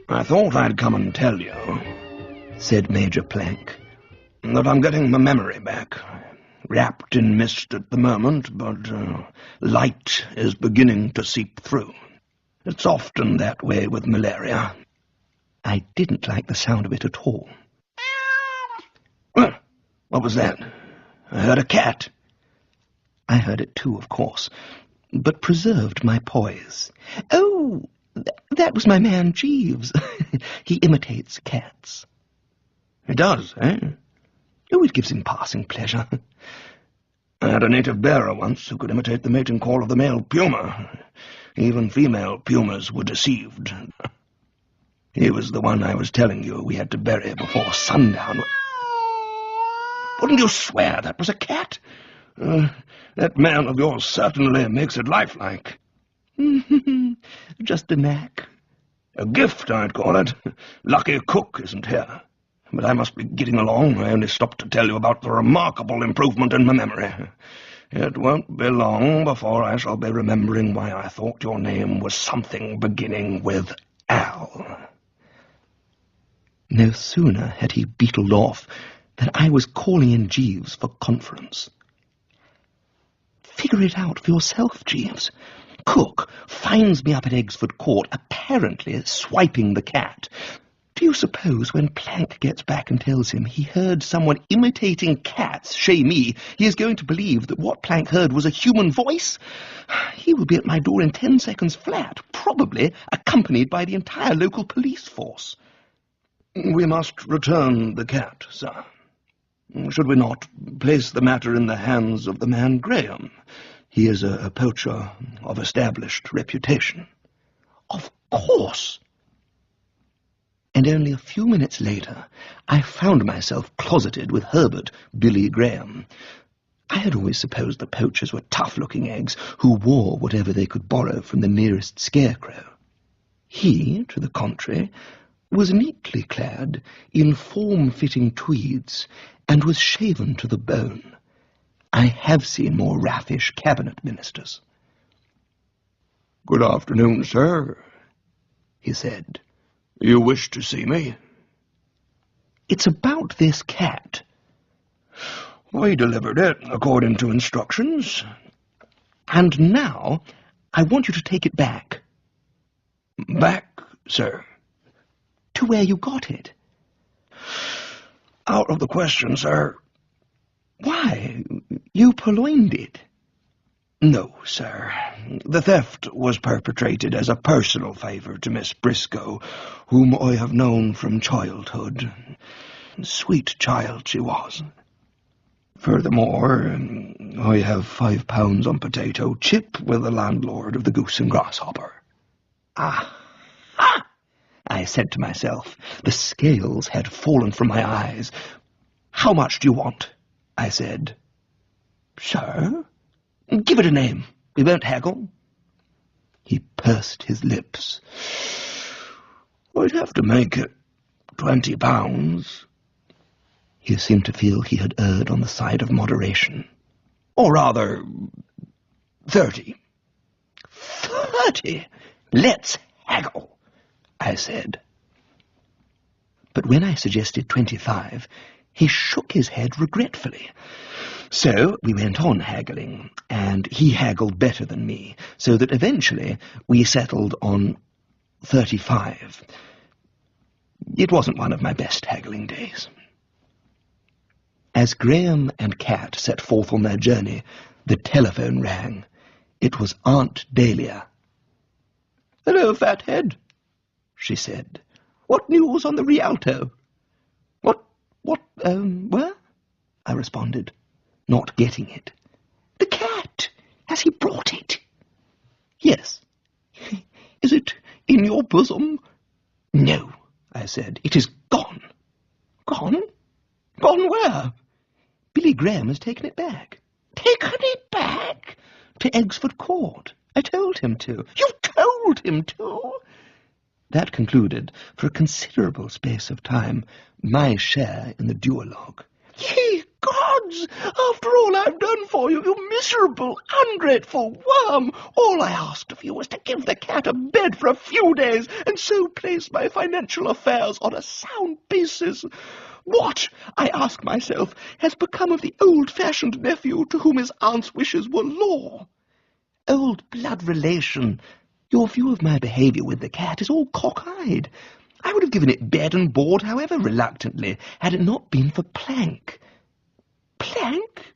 [SPEAKER 2] "I thought I'd come and tell you," said Major Plank, "that I'm getting my memory back. Wrapped in mist at the moment, but light is beginning to seep through. It's often that way with malaria." I didn't like the sound of it at all. "Well, what was that? I heard a cat." I heard it too, of course, but preserved my poise. "Oh, that was my man Jeeves. He imitates cats." "He does, eh?" "Oh, it gives him passing pleasure." "I had a native bearer once who could imitate the mating call of the male puma. Even female pumas were deceived. He was the one I was telling you we had to bury before sundown." "Wouldn't you swear that was a cat? That man of yours certainly makes it lifelike." "Just a knack." "A gift, I'd call it. Lucky cook isn't here. But I must be getting along. I only stopped to tell you about the remarkable improvement in my memory. It won't be long before I shall be remembering why I thought your name was something beginning with Al." No sooner had he beetled off than I was calling in Jeeves for conference. "Figure it out for yourself, Jeeves. Cook finds me up at Eggsford Court, apparently swiping the cat. Do you suppose when Plank gets back and tells him he heard someone imitating cats, chez me, he is going to believe that what Plank heard was a human voice? He will be at my door in 10 seconds flat, probably accompanied by the entire local police force." "We must return the cat, sir. Should we not place the matter in the hands of the man Graham? He is a poacher of established reputation." "Of course." And only a few minutes later, I found myself closeted with Herbert Billy Graham. I had always supposed the poachers were tough-looking eggs who wore whatever they could borrow from the nearest scarecrow. He, to the contrary, was neatly clad in form-fitting tweeds and was shaven to the bone. I have seen more raffish cabinet ministers. "Good afternoon, sir," he said. "You wish to see me?" "It's about this cat." "We delivered it according to instructions." "And now I want you to take it back." "Back, sir?" "To where you got it." "Out of the question, sir." "Why? You purloined it." "No, sir. The theft was perpetrated as a personal favour to Miss Briscoe, whom I have known from childhood. Sweet child she was. Furthermore, I have £5 on potato chip with the landlord of the Goose and Grasshopper." "Ah! I said to myself. The scales had fallen from my eyes. "How much do you want?" I said. "Sir?" "Give it a name. We won't haggle." He pursed his lips. "I'd have to make it £20. He seemed to feel he had erred on the side of moderation. "Or rather, 30. "30? Let's haggle," I said. But when I suggested 25, he shook his head regretfully. So we went on haggling, and he haggled better than me, so that eventually we settled on 35. It wasn't one of my best haggling days. As Graham and Cat set forth on their journey, the telephone rang. It was Aunt Dahlia. "Hello, fathead," she said. "What news on the Rialto?" Where?" I responded, not getting it. "The cat. Has he brought it?" "Yes." "Is it in your bosom?" "No," I said. "It is gone." "Gone? Gone where?" "Billy Graham has taken it back." "Taken it back?" "To Eggsford Court. I told him to." "You told him to?" That concluded, for a considerable space of time, my share in the duologue. "Ye gods! After all I've done for you, you miserable, ungrateful worm! All I asked of you was to give the cat a bed for a few days, and so place my financial affairs on a sound basis. What, I ask myself, has become of the old-fashioned nephew to whom his aunt's wishes were law? Old blood relation, your view of my behaviour with the cat is all cock-eyed. I would have given it bed and board, however reluctantly, had it not been for Plank." "Plank?"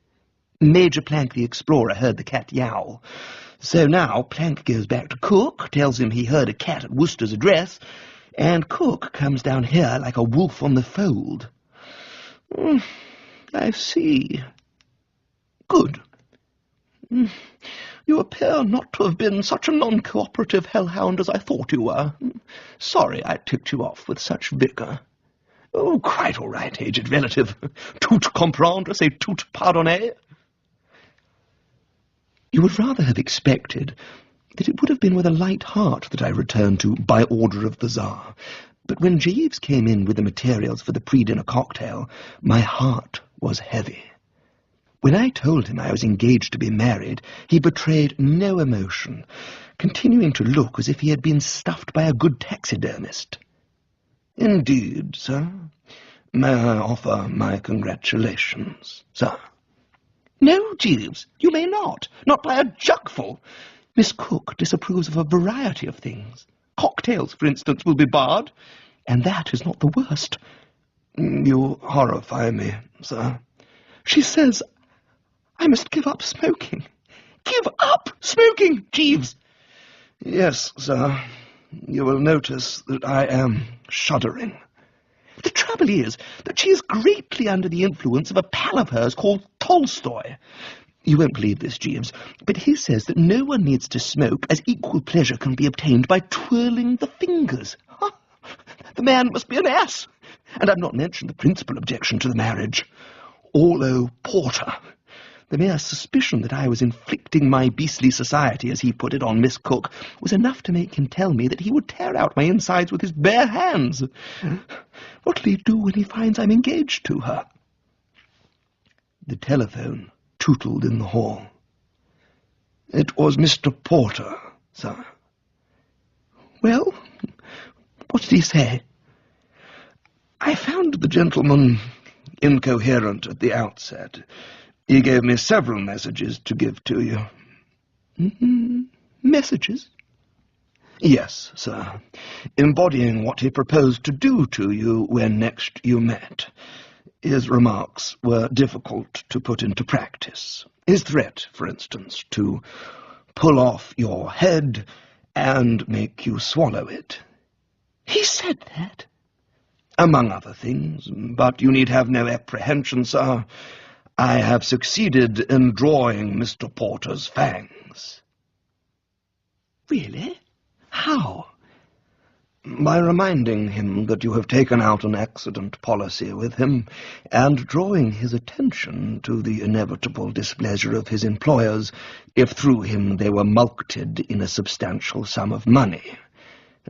[SPEAKER 2] "Major Plank the Explorer heard the cat yowl. So now Plank goes back to Cook, tells him he heard a cat at Wooster's address, and Cook comes down here like a wolf on the fold." "I see. Good. You appear not to have been such a non-cooperative hellhound as I thought you were. Sorry I ticked you off with such vigour." "Oh, quite all right, aged relative. Tout comprendre, c'est tout pardonner." You would rather have expected that it would have been with a light heart that I returned to By Order of the Tsar, but when Jeeves came in with the materials for the pre-dinner cocktail, my heart was heavy. When I told him I was engaged to be married, he betrayed no emotion, continuing to look as if he had been stuffed by a good taxidermist. "Indeed, sir. May I offer my congratulations, sir?" "No, Jeeves, you may not. Not by a juckful. Miss Cook disapproves of a variety of things. Cocktails, for instance, will be barred, and that is not the worst." "You horrify me, sir." "She says I must give up smoking." "Give up smoking, Jeeves?" "Yes, sir. You will notice that I am shuddering." "The trouble is that she is greatly under the influence of a pal of hers called Tolstoy. You won't believe this, Jeeves, but he says that no one needs to smoke, as equal pleasure can be obtained by twirling the fingers. The man must be an ass. And I've not mentioned the principal objection to the marriage. Orlo Porter. The mere suspicion that I was inflicting my beastly society, as he put it, on Miss Cook was enough to make him tell me that he would tear out my insides with his bare hands. What'll he do when he finds I'm engaged to her?" The telephone tootled in the hall. "It was Mr. Porter, sir." "Well, what did he say?" "I found the gentleman incoherent at the outset. He gave me several messages to give to you." "Messages?" "Yes, sir, embodying what he proposed to do to you when next you met. His remarks were difficult to put into practice. His threat, for instance, to pull off your head and make you swallow it." "He said that?" "Among other things, but you need have no apprehension, sir. I have succeeded in drawing Mr. Porter's fangs." "Really? How?" by reminding him that you have taken out an accident policy with him, and drawing his attention to the inevitable displeasure of his employers if through him they were mulcted in a substantial sum of money.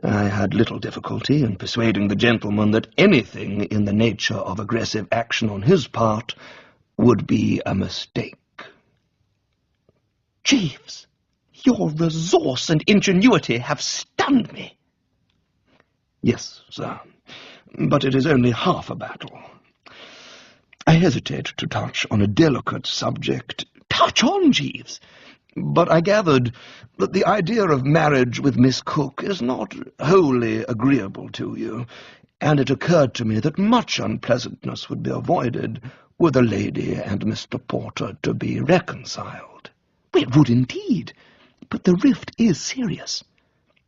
[SPEAKER 2] I had little difficulty in persuading the gentleman that anything in the nature of aggressive action on his part would be a mistake.
[SPEAKER 3] Jeeves, your resource and ingenuity have stunned me.
[SPEAKER 2] Yes, sir, but it is only half a battle. I hesitate to touch on a delicate subject.
[SPEAKER 3] Touch on, Jeeves.
[SPEAKER 2] But I gathered that the idea of marriage with Miss Cook is not wholly agreeable to you, and it occurred to me that much unpleasantness would be avoided were the lady and Mr. Porter to be reconciled.
[SPEAKER 3] It would indeed, but the rift is serious.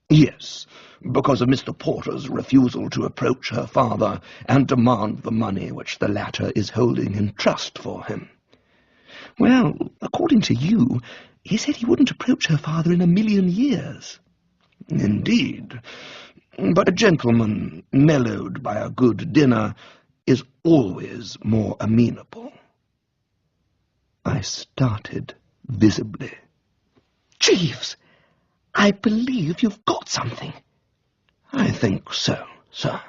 [SPEAKER 2] Yes, because of Mr. Porter's refusal to approach her father and demand the money which the latter is holding in trust for him.
[SPEAKER 3] Well, according to you, he said he wouldn't approach her father in 1,000,000 years.
[SPEAKER 2] Indeed, but a gentleman mellowed by a good dinner is always more amenable. I started visibly.
[SPEAKER 3] Jeeves, I believe you've got something.
[SPEAKER 2] I think so, sir.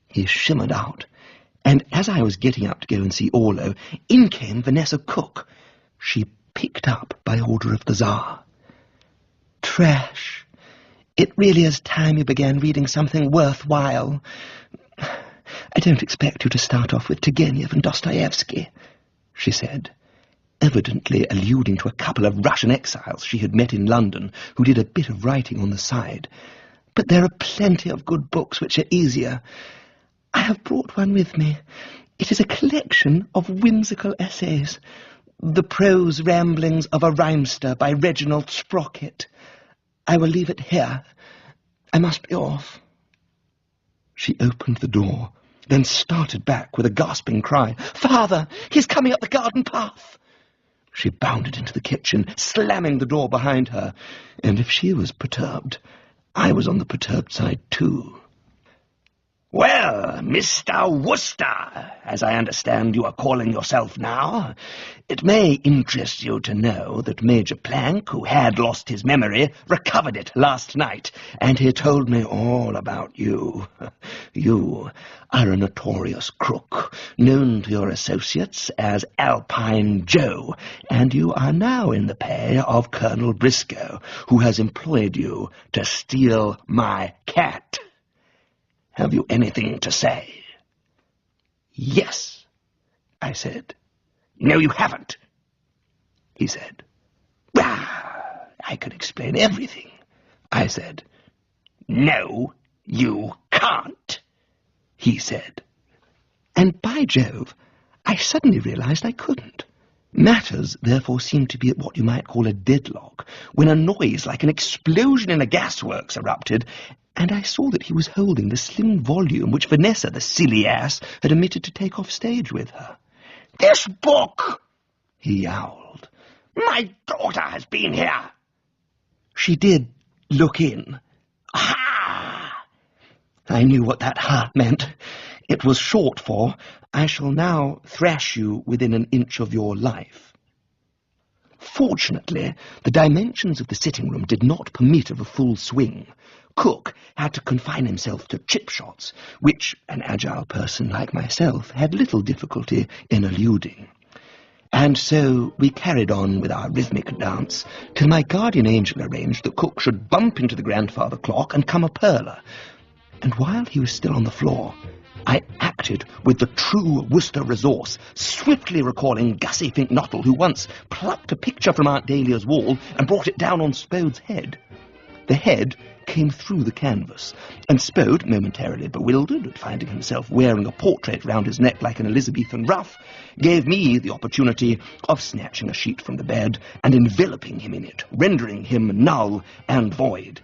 [SPEAKER 2] He shimmered out, and as I was getting up to go and see Orlo, in came Vanessa Cook. She picked up by order of the Tsar.
[SPEAKER 3] Trash. It really is time you began reading something worthwhile. I don't expect you to start off with Turgenev and Dostoevsky, she said, evidently alluding to a couple of Russian exiles she had met in London who did a bit of writing on the side. But there are plenty of good books which are easier. I have brought one with me. It is a collection of whimsical essays. The Prose Ramblings of a Rhymester by Reginald Sprocket. I will leave it here. I must be off.
[SPEAKER 2] She opened the door, then started back with a gasping cry.
[SPEAKER 3] Father, he's coming up the garden path.
[SPEAKER 2] She bounded into the kitchen, slamming the door behind her, and if she was perturbed, I was on the perturbed side too.
[SPEAKER 4] Well, Mr. Wooster, as I understand you are calling yourself now, it may interest you to know that Major Plank, who had lost his memory, recovered it last night, and he told me all about you. You are a notorious crook, known to your associates as Alpine Joe, and you are now in the pay of Colonel Briscoe, who has employed you to steal my cat. Have you anything to say?
[SPEAKER 2] Yes, I said.
[SPEAKER 4] No, you haven't,
[SPEAKER 2] he said. I could explain everything, I said.
[SPEAKER 4] No, you can't,
[SPEAKER 2] he said. And by Jove, I suddenly realized I couldn't. Matters, therefore, seemed to be at what you might call a deadlock, when a noise like an explosion in a gasworks erupted, and I saw that he was holding the slim volume which Vanessa, the silly ass, had omitted to take off stage with her.
[SPEAKER 4] "This book!"
[SPEAKER 2] he yowled.
[SPEAKER 4] "My daughter has been here."
[SPEAKER 2] She did look in.
[SPEAKER 4] Ha!
[SPEAKER 2] I knew what that ha meant. It was short for, "I shall now thrash you within an inch of your life." Fortunately, the dimensions of the sitting room did not permit of a full swing. Cook had to confine himself to chip shots, which an agile person like myself had little difficulty in eluding. And so we carried on with our rhythmic dance till my guardian angel arranged that Cook should bump into the grandfather clock and come a perler. And while he was still on the floor, I acted with the true Wooster resource, swiftly recalling Gussie Fink Nottle, who once plucked a picture from Aunt Dahlia's wall and brought it down on Spode's head. The head came through the canvas, and Spode, momentarily bewildered at finding himself wearing a portrait round his neck like an Elizabethan ruff, gave me the opportunity of snatching a sheet from the bed and enveloping him in it, rendering him null and void.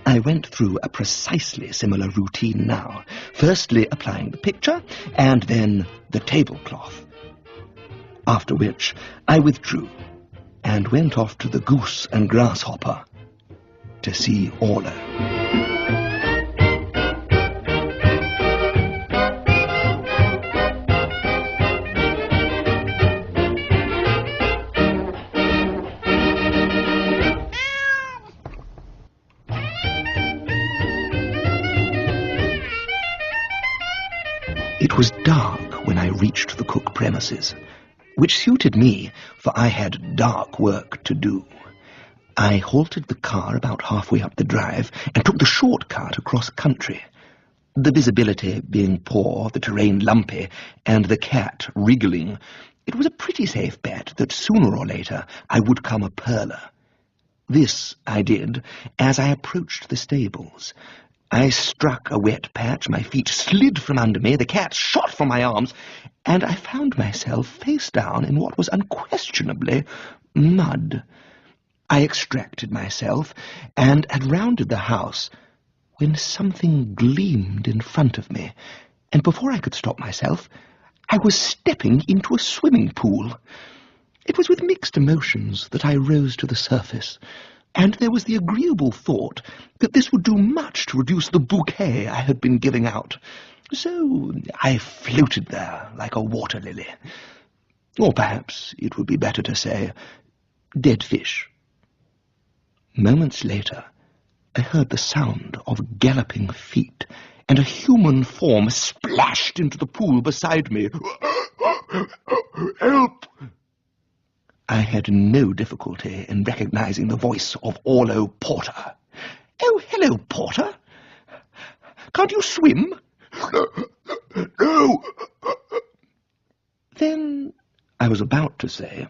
[SPEAKER 2] I went through a precisely similar routine now, firstly applying the picture, and then the tablecloth. After which I withdrew, and went off to the Goose and Grasshopper. to see Orlo. It was dark when I reached the cook premises, which suited me, for I had dark work to do. I halted the car about halfway up the drive and took the shortcut across country. The visibility being poor, the terrain lumpy, and the cat wriggling, it was a pretty safe bet that sooner or later I would come a pearler. This I did as I approached the stables. I struck a wet patch, my feet slid from under me, the cat shot from my arms, and I found myself face down in what was unquestionably mud. I extracted myself and had rounded the house when something gleamed in front of me, and before I could stop myself, I was stepping into a swimming pool. It was with mixed emotions that I rose to the surface, and there was the agreeable thought that this would do much to reduce the bouquet I had been giving out. So I floated there like a water lily. Or perhaps it would be better to say, dead fish. Moments later, I heard the sound of galloping feet, and a human form splashed into the pool beside me. Help! I had no difficulty in recognizing the voice of Orlo Porter. Oh, hello, Porter. Can't you swim? No. Then I was about to say,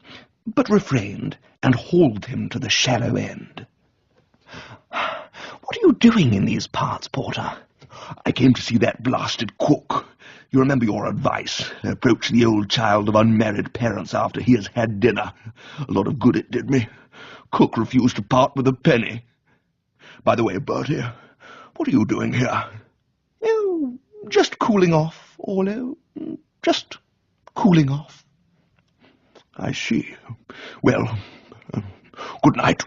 [SPEAKER 2] but refrained and hauled him to the shallow end. What are you doing in these parts, Porter? I came to see that blasted cook. You remember your advice, approach the old child of unmarried parents after he has had dinner. A lot of good it did me. Cook refused to part with a penny. By the way, Bertie, what are you doing here? Oh, just cooling off, Orlo. Just cooling off. I see. Well, good night.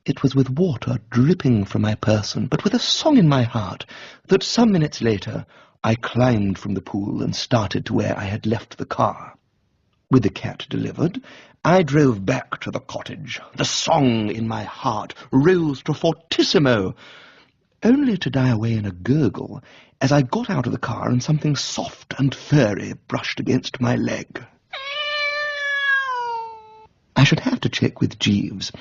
[SPEAKER 2] It was with water dripping from my person, but with a song in my heart, that some minutes later I climbed from the pool and started to where I had left the car. With the cat delivered, I drove back to the cottage. The song in my heart rose to fortissimo, only to die away in a gurgle as I got out of the car and something soft and furry brushed against my leg. I should have to check with Jeeves,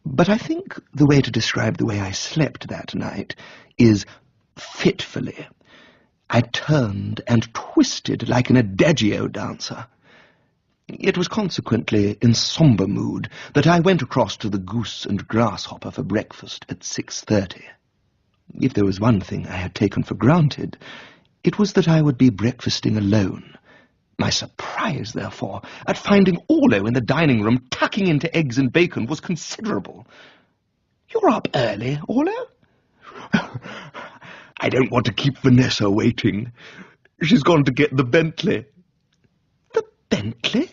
[SPEAKER 2] but I think the way to describe the way I slept that night is fitfully. I turned and twisted like an adagio dancer. It was consequently in sombre mood that I went across to the Goose and Grasshopper for breakfast at 6:30. If there was one thing I had taken for granted, it was that I would be breakfasting alone. My surprise, therefore, at finding Orlo in the dining room tucking into eggs and bacon was considerable. "You're up early, Orlo?" "I don't want to keep Vanessa waiting. She's gone to get the Bentley." "The Bentley?"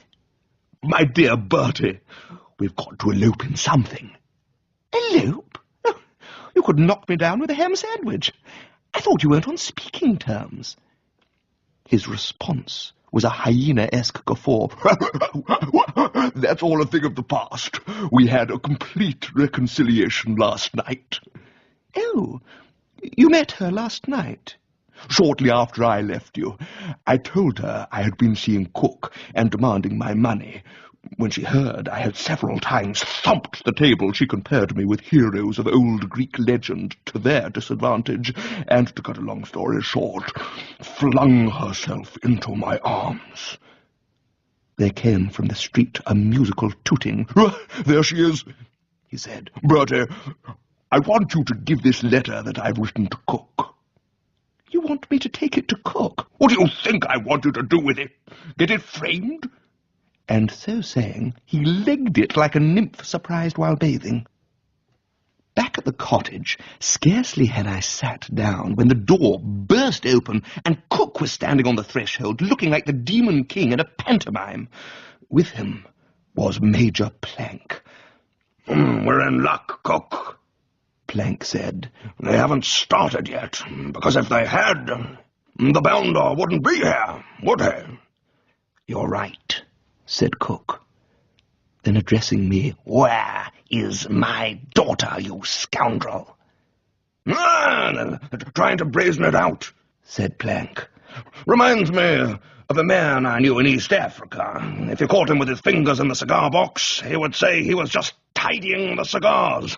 [SPEAKER 2] "My dear Bertie, we've got to elope in something." "Elope? Oh, you could knock me down with a ham sandwich. I thought you weren't on speaking terms." His response was a hyena-esque guffaw. "That's all a thing of the past. We had a complete reconciliation last night." "Oh, you met her last night?" "Shortly after I left you. I told her I had been seeing Cook and demanding my money. When she heard I had several times thumped the table, she compared me with heroes of old Greek legend to their disadvantage, and, to cut a long story short, flung herself into my arms." There came from the street a musical tooting. "There she is," he said. "Bertie, I want you to give this letter that I've written to Cook." "You want me to take it to Cook?" "What do you think I want you to do with it? Get it framed?" And so saying, he legged it like a nymph surprised while bathing. Back at the cottage, scarcely had I sat down when the door burst open and Cook was standing on the threshold, looking like the Demon King in a pantomime. With him was Major Plank. "We're in luck, Cook," Plank said.
[SPEAKER 4] "They haven't started yet, because if they had, the bounder wouldn't be here, would he?"
[SPEAKER 2] "You're right," said Cook. Then addressing me,
[SPEAKER 4] "Where is my daughter, you scoundrel?" "Trying to brazen it out,"
[SPEAKER 2] said Plank.
[SPEAKER 4] "Reminds me of a man I knew in East Africa. If you caught him with his fingers in the cigar box, he would say he was just tidying the cigars.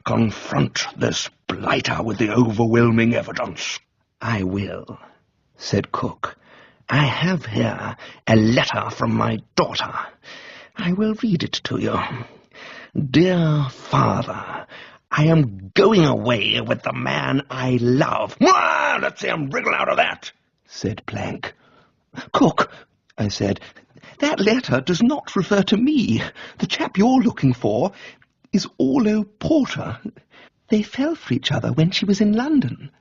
[SPEAKER 4] Confront this blighter with the overwhelming evidence."
[SPEAKER 2] "I will," said Cook. "I have here a letter from my daughter. I will read it to you. Dear father, I am going away with the man I love."
[SPEAKER 4] "Let's see him wriggle out of that,"
[SPEAKER 2] said Plank. "Cook," I said, "that letter does not refer to me. The chap you're looking for is Orlo Porter. They fell for each other when she was in London."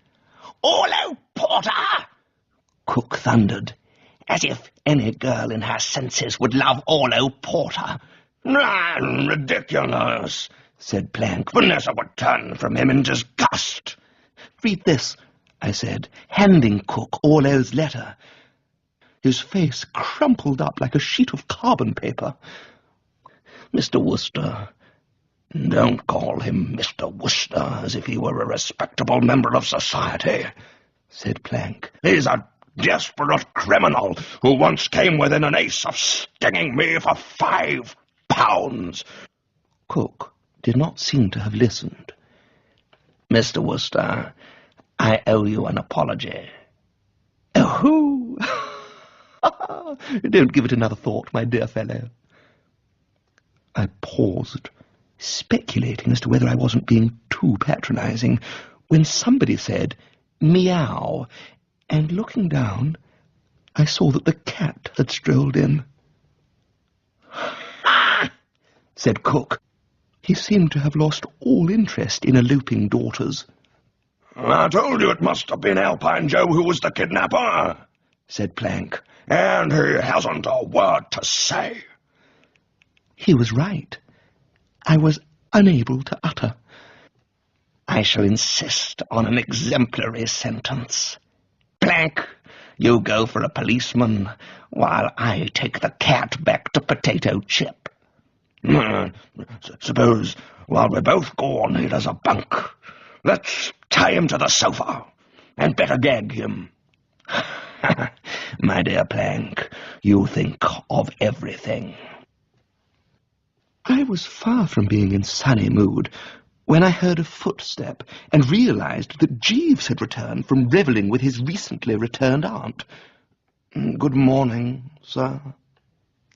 [SPEAKER 4] "Orlo Porter!"
[SPEAKER 2] Cook thundered.
[SPEAKER 4] "As if any girl in her senses would love Orlo Porter." "Ridiculous," said Plank. "Vanessa would turn from him in disgust."
[SPEAKER 2] "Read this," I said, handing Cook Orlo's letter. His face crumpled up like a sheet of carbon paper.
[SPEAKER 4] "Mr. Wooster, don't call him Mr. Wooster as if he were a respectable member of society," said Plank. "He's a desperate criminal who once came within an ace of stinging me for £5.
[SPEAKER 2] Cook did not seem to have listened.
[SPEAKER 4] "Mr. Wooster, I owe you an apology."
[SPEAKER 2] "Oh, don't give it another thought, my dear fellow." I paused, speculating as to whether I wasn't being too patronizing, when somebody said, "Meow," and looking down, I saw that the cat had strolled in.
[SPEAKER 4] "Ha!"
[SPEAKER 2] said Cook. He seemed to have lost all interest in eloping daughters.
[SPEAKER 4] "I told you it must have been Alpine Joe who was the kidnapper,"
[SPEAKER 2] said Plank.
[SPEAKER 4] "And he hasn't a word to say."
[SPEAKER 2] He was right. I was unable to utter.
[SPEAKER 4] "I shall insist on an exemplary sentence. Plank, you go for a policeman, while I take the cat back to Potato Chip. Suppose, while we're both gone, he does a bunk. Let's tie him to the sofa, and better gag him."
[SPEAKER 2] My dear Plank, you think of everything. I was far from being in sunny mood when I heard a footstep and realized that Jeeves had returned from revelling with his recently returned aunt. "Good morning, sir,"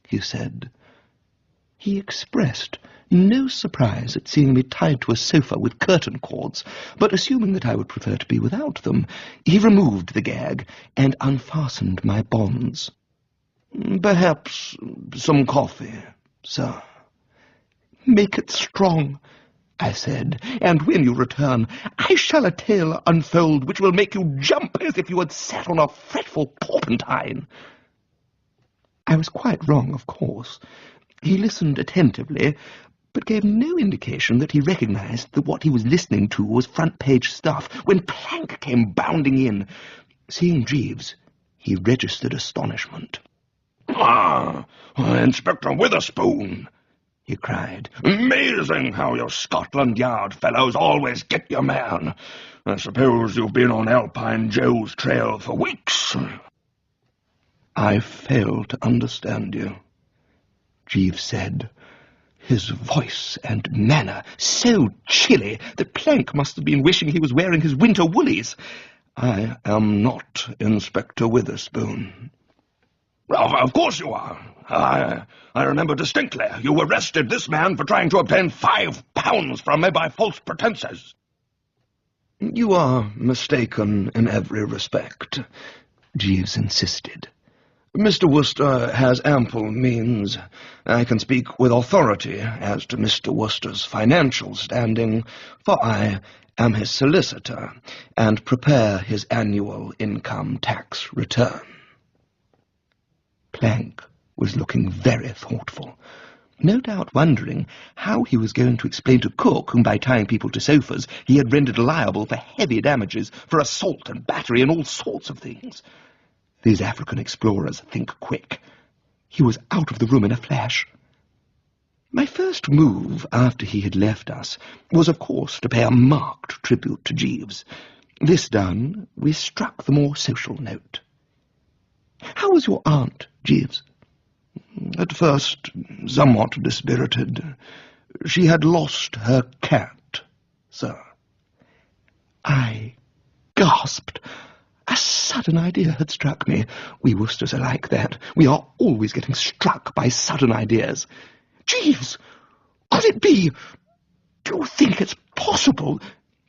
[SPEAKER 2] he said. He expressed no surprise at seeing me tied to a sofa with curtain cords, but assuming that I would prefer to be without them, he removed the gag and unfastened my bonds. "Perhaps some coffee, sir." "Make it strong," I said, "and when you return, I shall a tale unfold which will make you jump as if you had sat on a fretful porpentine." I was quite wrong, of course. He listened attentively, but gave no indication that he recognized that what he was listening to was front-page stuff when Plank came bounding in. Seeing Jeeves, he registered astonishment.
[SPEAKER 4] Inspector Witherspoon," he cried. "Amazing how your Scotland Yard fellows always get your man. I suppose you've been on Alpine Joe's trail for weeks."
[SPEAKER 2] "I fail to understand you," Jeeves said, his voice and manner so chilly that Plank must have been wishing he was wearing his winter woolies. "I am not Inspector Witherspoon."
[SPEAKER 4] Of course you are. I remember distinctly. You arrested this man for trying to obtain £5 from me by false pretenses."
[SPEAKER 2] "You are mistaken in every respect," Jeeves insisted. "Mr. Wooster has ample means. I can speak with authority as to Mr. Wooster's financial standing, for I am his solicitor and prepare his annual income tax return." Plank was looking very thoughtful. no doubt wondering how he was going to explain to Cook, whom by tying people to sofas he had rendered liable for heavy damages, for assault and battery and all sorts of things. These African explorers think quick. He was out of the room in a flash. My first move after he had left us was, of course, to pay a marked tribute to Jeeves. This done, we struck the more social note. "How was your aunt, Jeeves?"
[SPEAKER 4] "At first, somewhat dispirited. She had lost her cat, sir."
[SPEAKER 2] I gasped. A sudden idea had struck me. We Woosters are like that. We are always getting struck by sudden ideas. "Jeeves, could it be? Do you think it's possible?"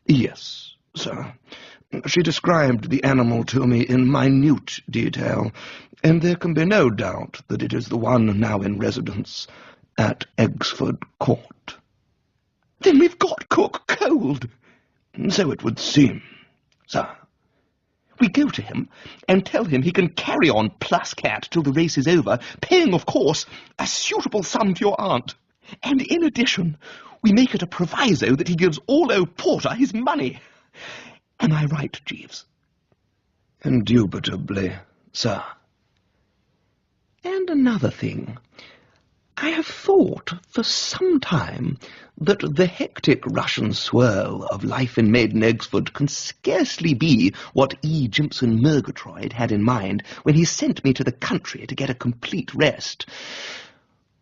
[SPEAKER 4] "Yes, sir. She described the animal to me in minute detail, and there can be no doubt that it is the one now in residence at Eggsford Court."
[SPEAKER 2] "Then we've got Cook cold."
[SPEAKER 4] "So it would seem, sir."
[SPEAKER 2] We go to him and tell him he can carry on plus cat till the race is over, paying, of course, a suitable sum to your aunt. And in addition, we make it a proviso that he gives Orlo Porter his money. Am I right, Jeeves?
[SPEAKER 4] "Indubitably, sir."
[SPEAKER 2] And another thing. I have thought for some time that the hectic Russian swirl of life in Maiden Eggesford can scarcely be what E. Jimpson Murgatroyd had in mind when he sent me to the country to get a complete rest.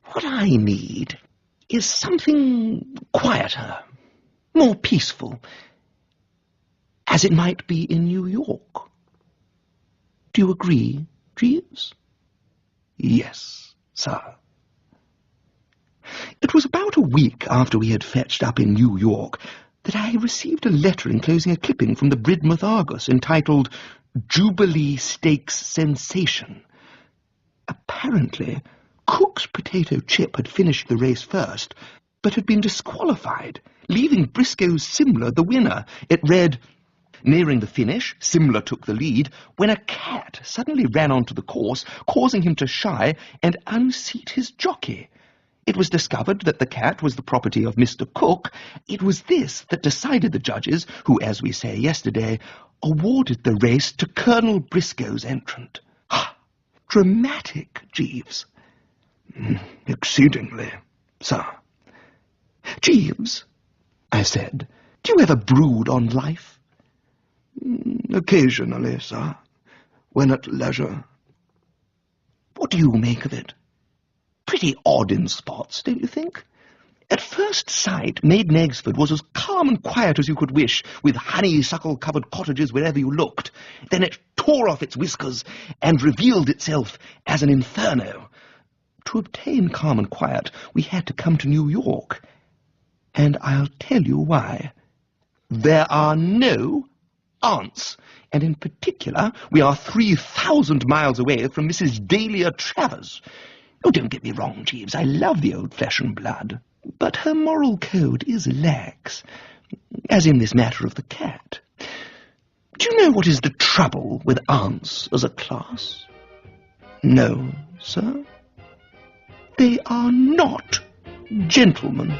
[SPEAKER 2] What I need is something quieter, more peaceful, as it might be in New York. Do you agree, Jeeves?
[SPEAKER 4] "Yes, sir."
[SPEAKER 2] It was about a week after we had fetched up in New York that I received a letter enclosing a clipping from the Bridmouth Argus entitled "Jubilee Stakes Sensation." Apparently, Cook's potato chip had finished the race first, but had been disqualified, leaving Briscoe's Simler the winner. It read, "Nearing the finish, Simler took the lead, when a cat suddenly ran onto the course, causing him to shy and unseat his jockey. It was discovered that the cat was the property of Mr. Cook. It was this that decided the judges, who, as we say yesterday, awarded the race to Colonel Briscoe's entrant." Dramatic, Jeeves.
[SPEAKER 4] "Exceedingly, sir."
[SPEAKER 2] "Jeeves," I said, "do you ever brood on life?"
[SPEAKER 4] "Occasionally, sir, when at leisure."
[SPEAKER 2] "What do you make of it? Pretty odd in spots, don't you think? At first sight, Maiden Eggesford was as calm and quiet as you could wish, with honeysuckle-covered cottages wherever you looked. Then it tore off its whiskers and revealed itself as an inferno. To obtain calm and quiet, we had to come to New York. And I'll tell you why. There are no aunts, and in particular, we are 3,000 miles away from Mrs. Dalia Travers. Oh, don't get me wrong, Jeeves, I love the old flesh and blood, but her moral code is lax, as in this matter of the cat. Do you know what is the trouble with aunts as a class?
[SPEAKER 4] "No, sir."
[SPEAKER 2] They are not gentlemen.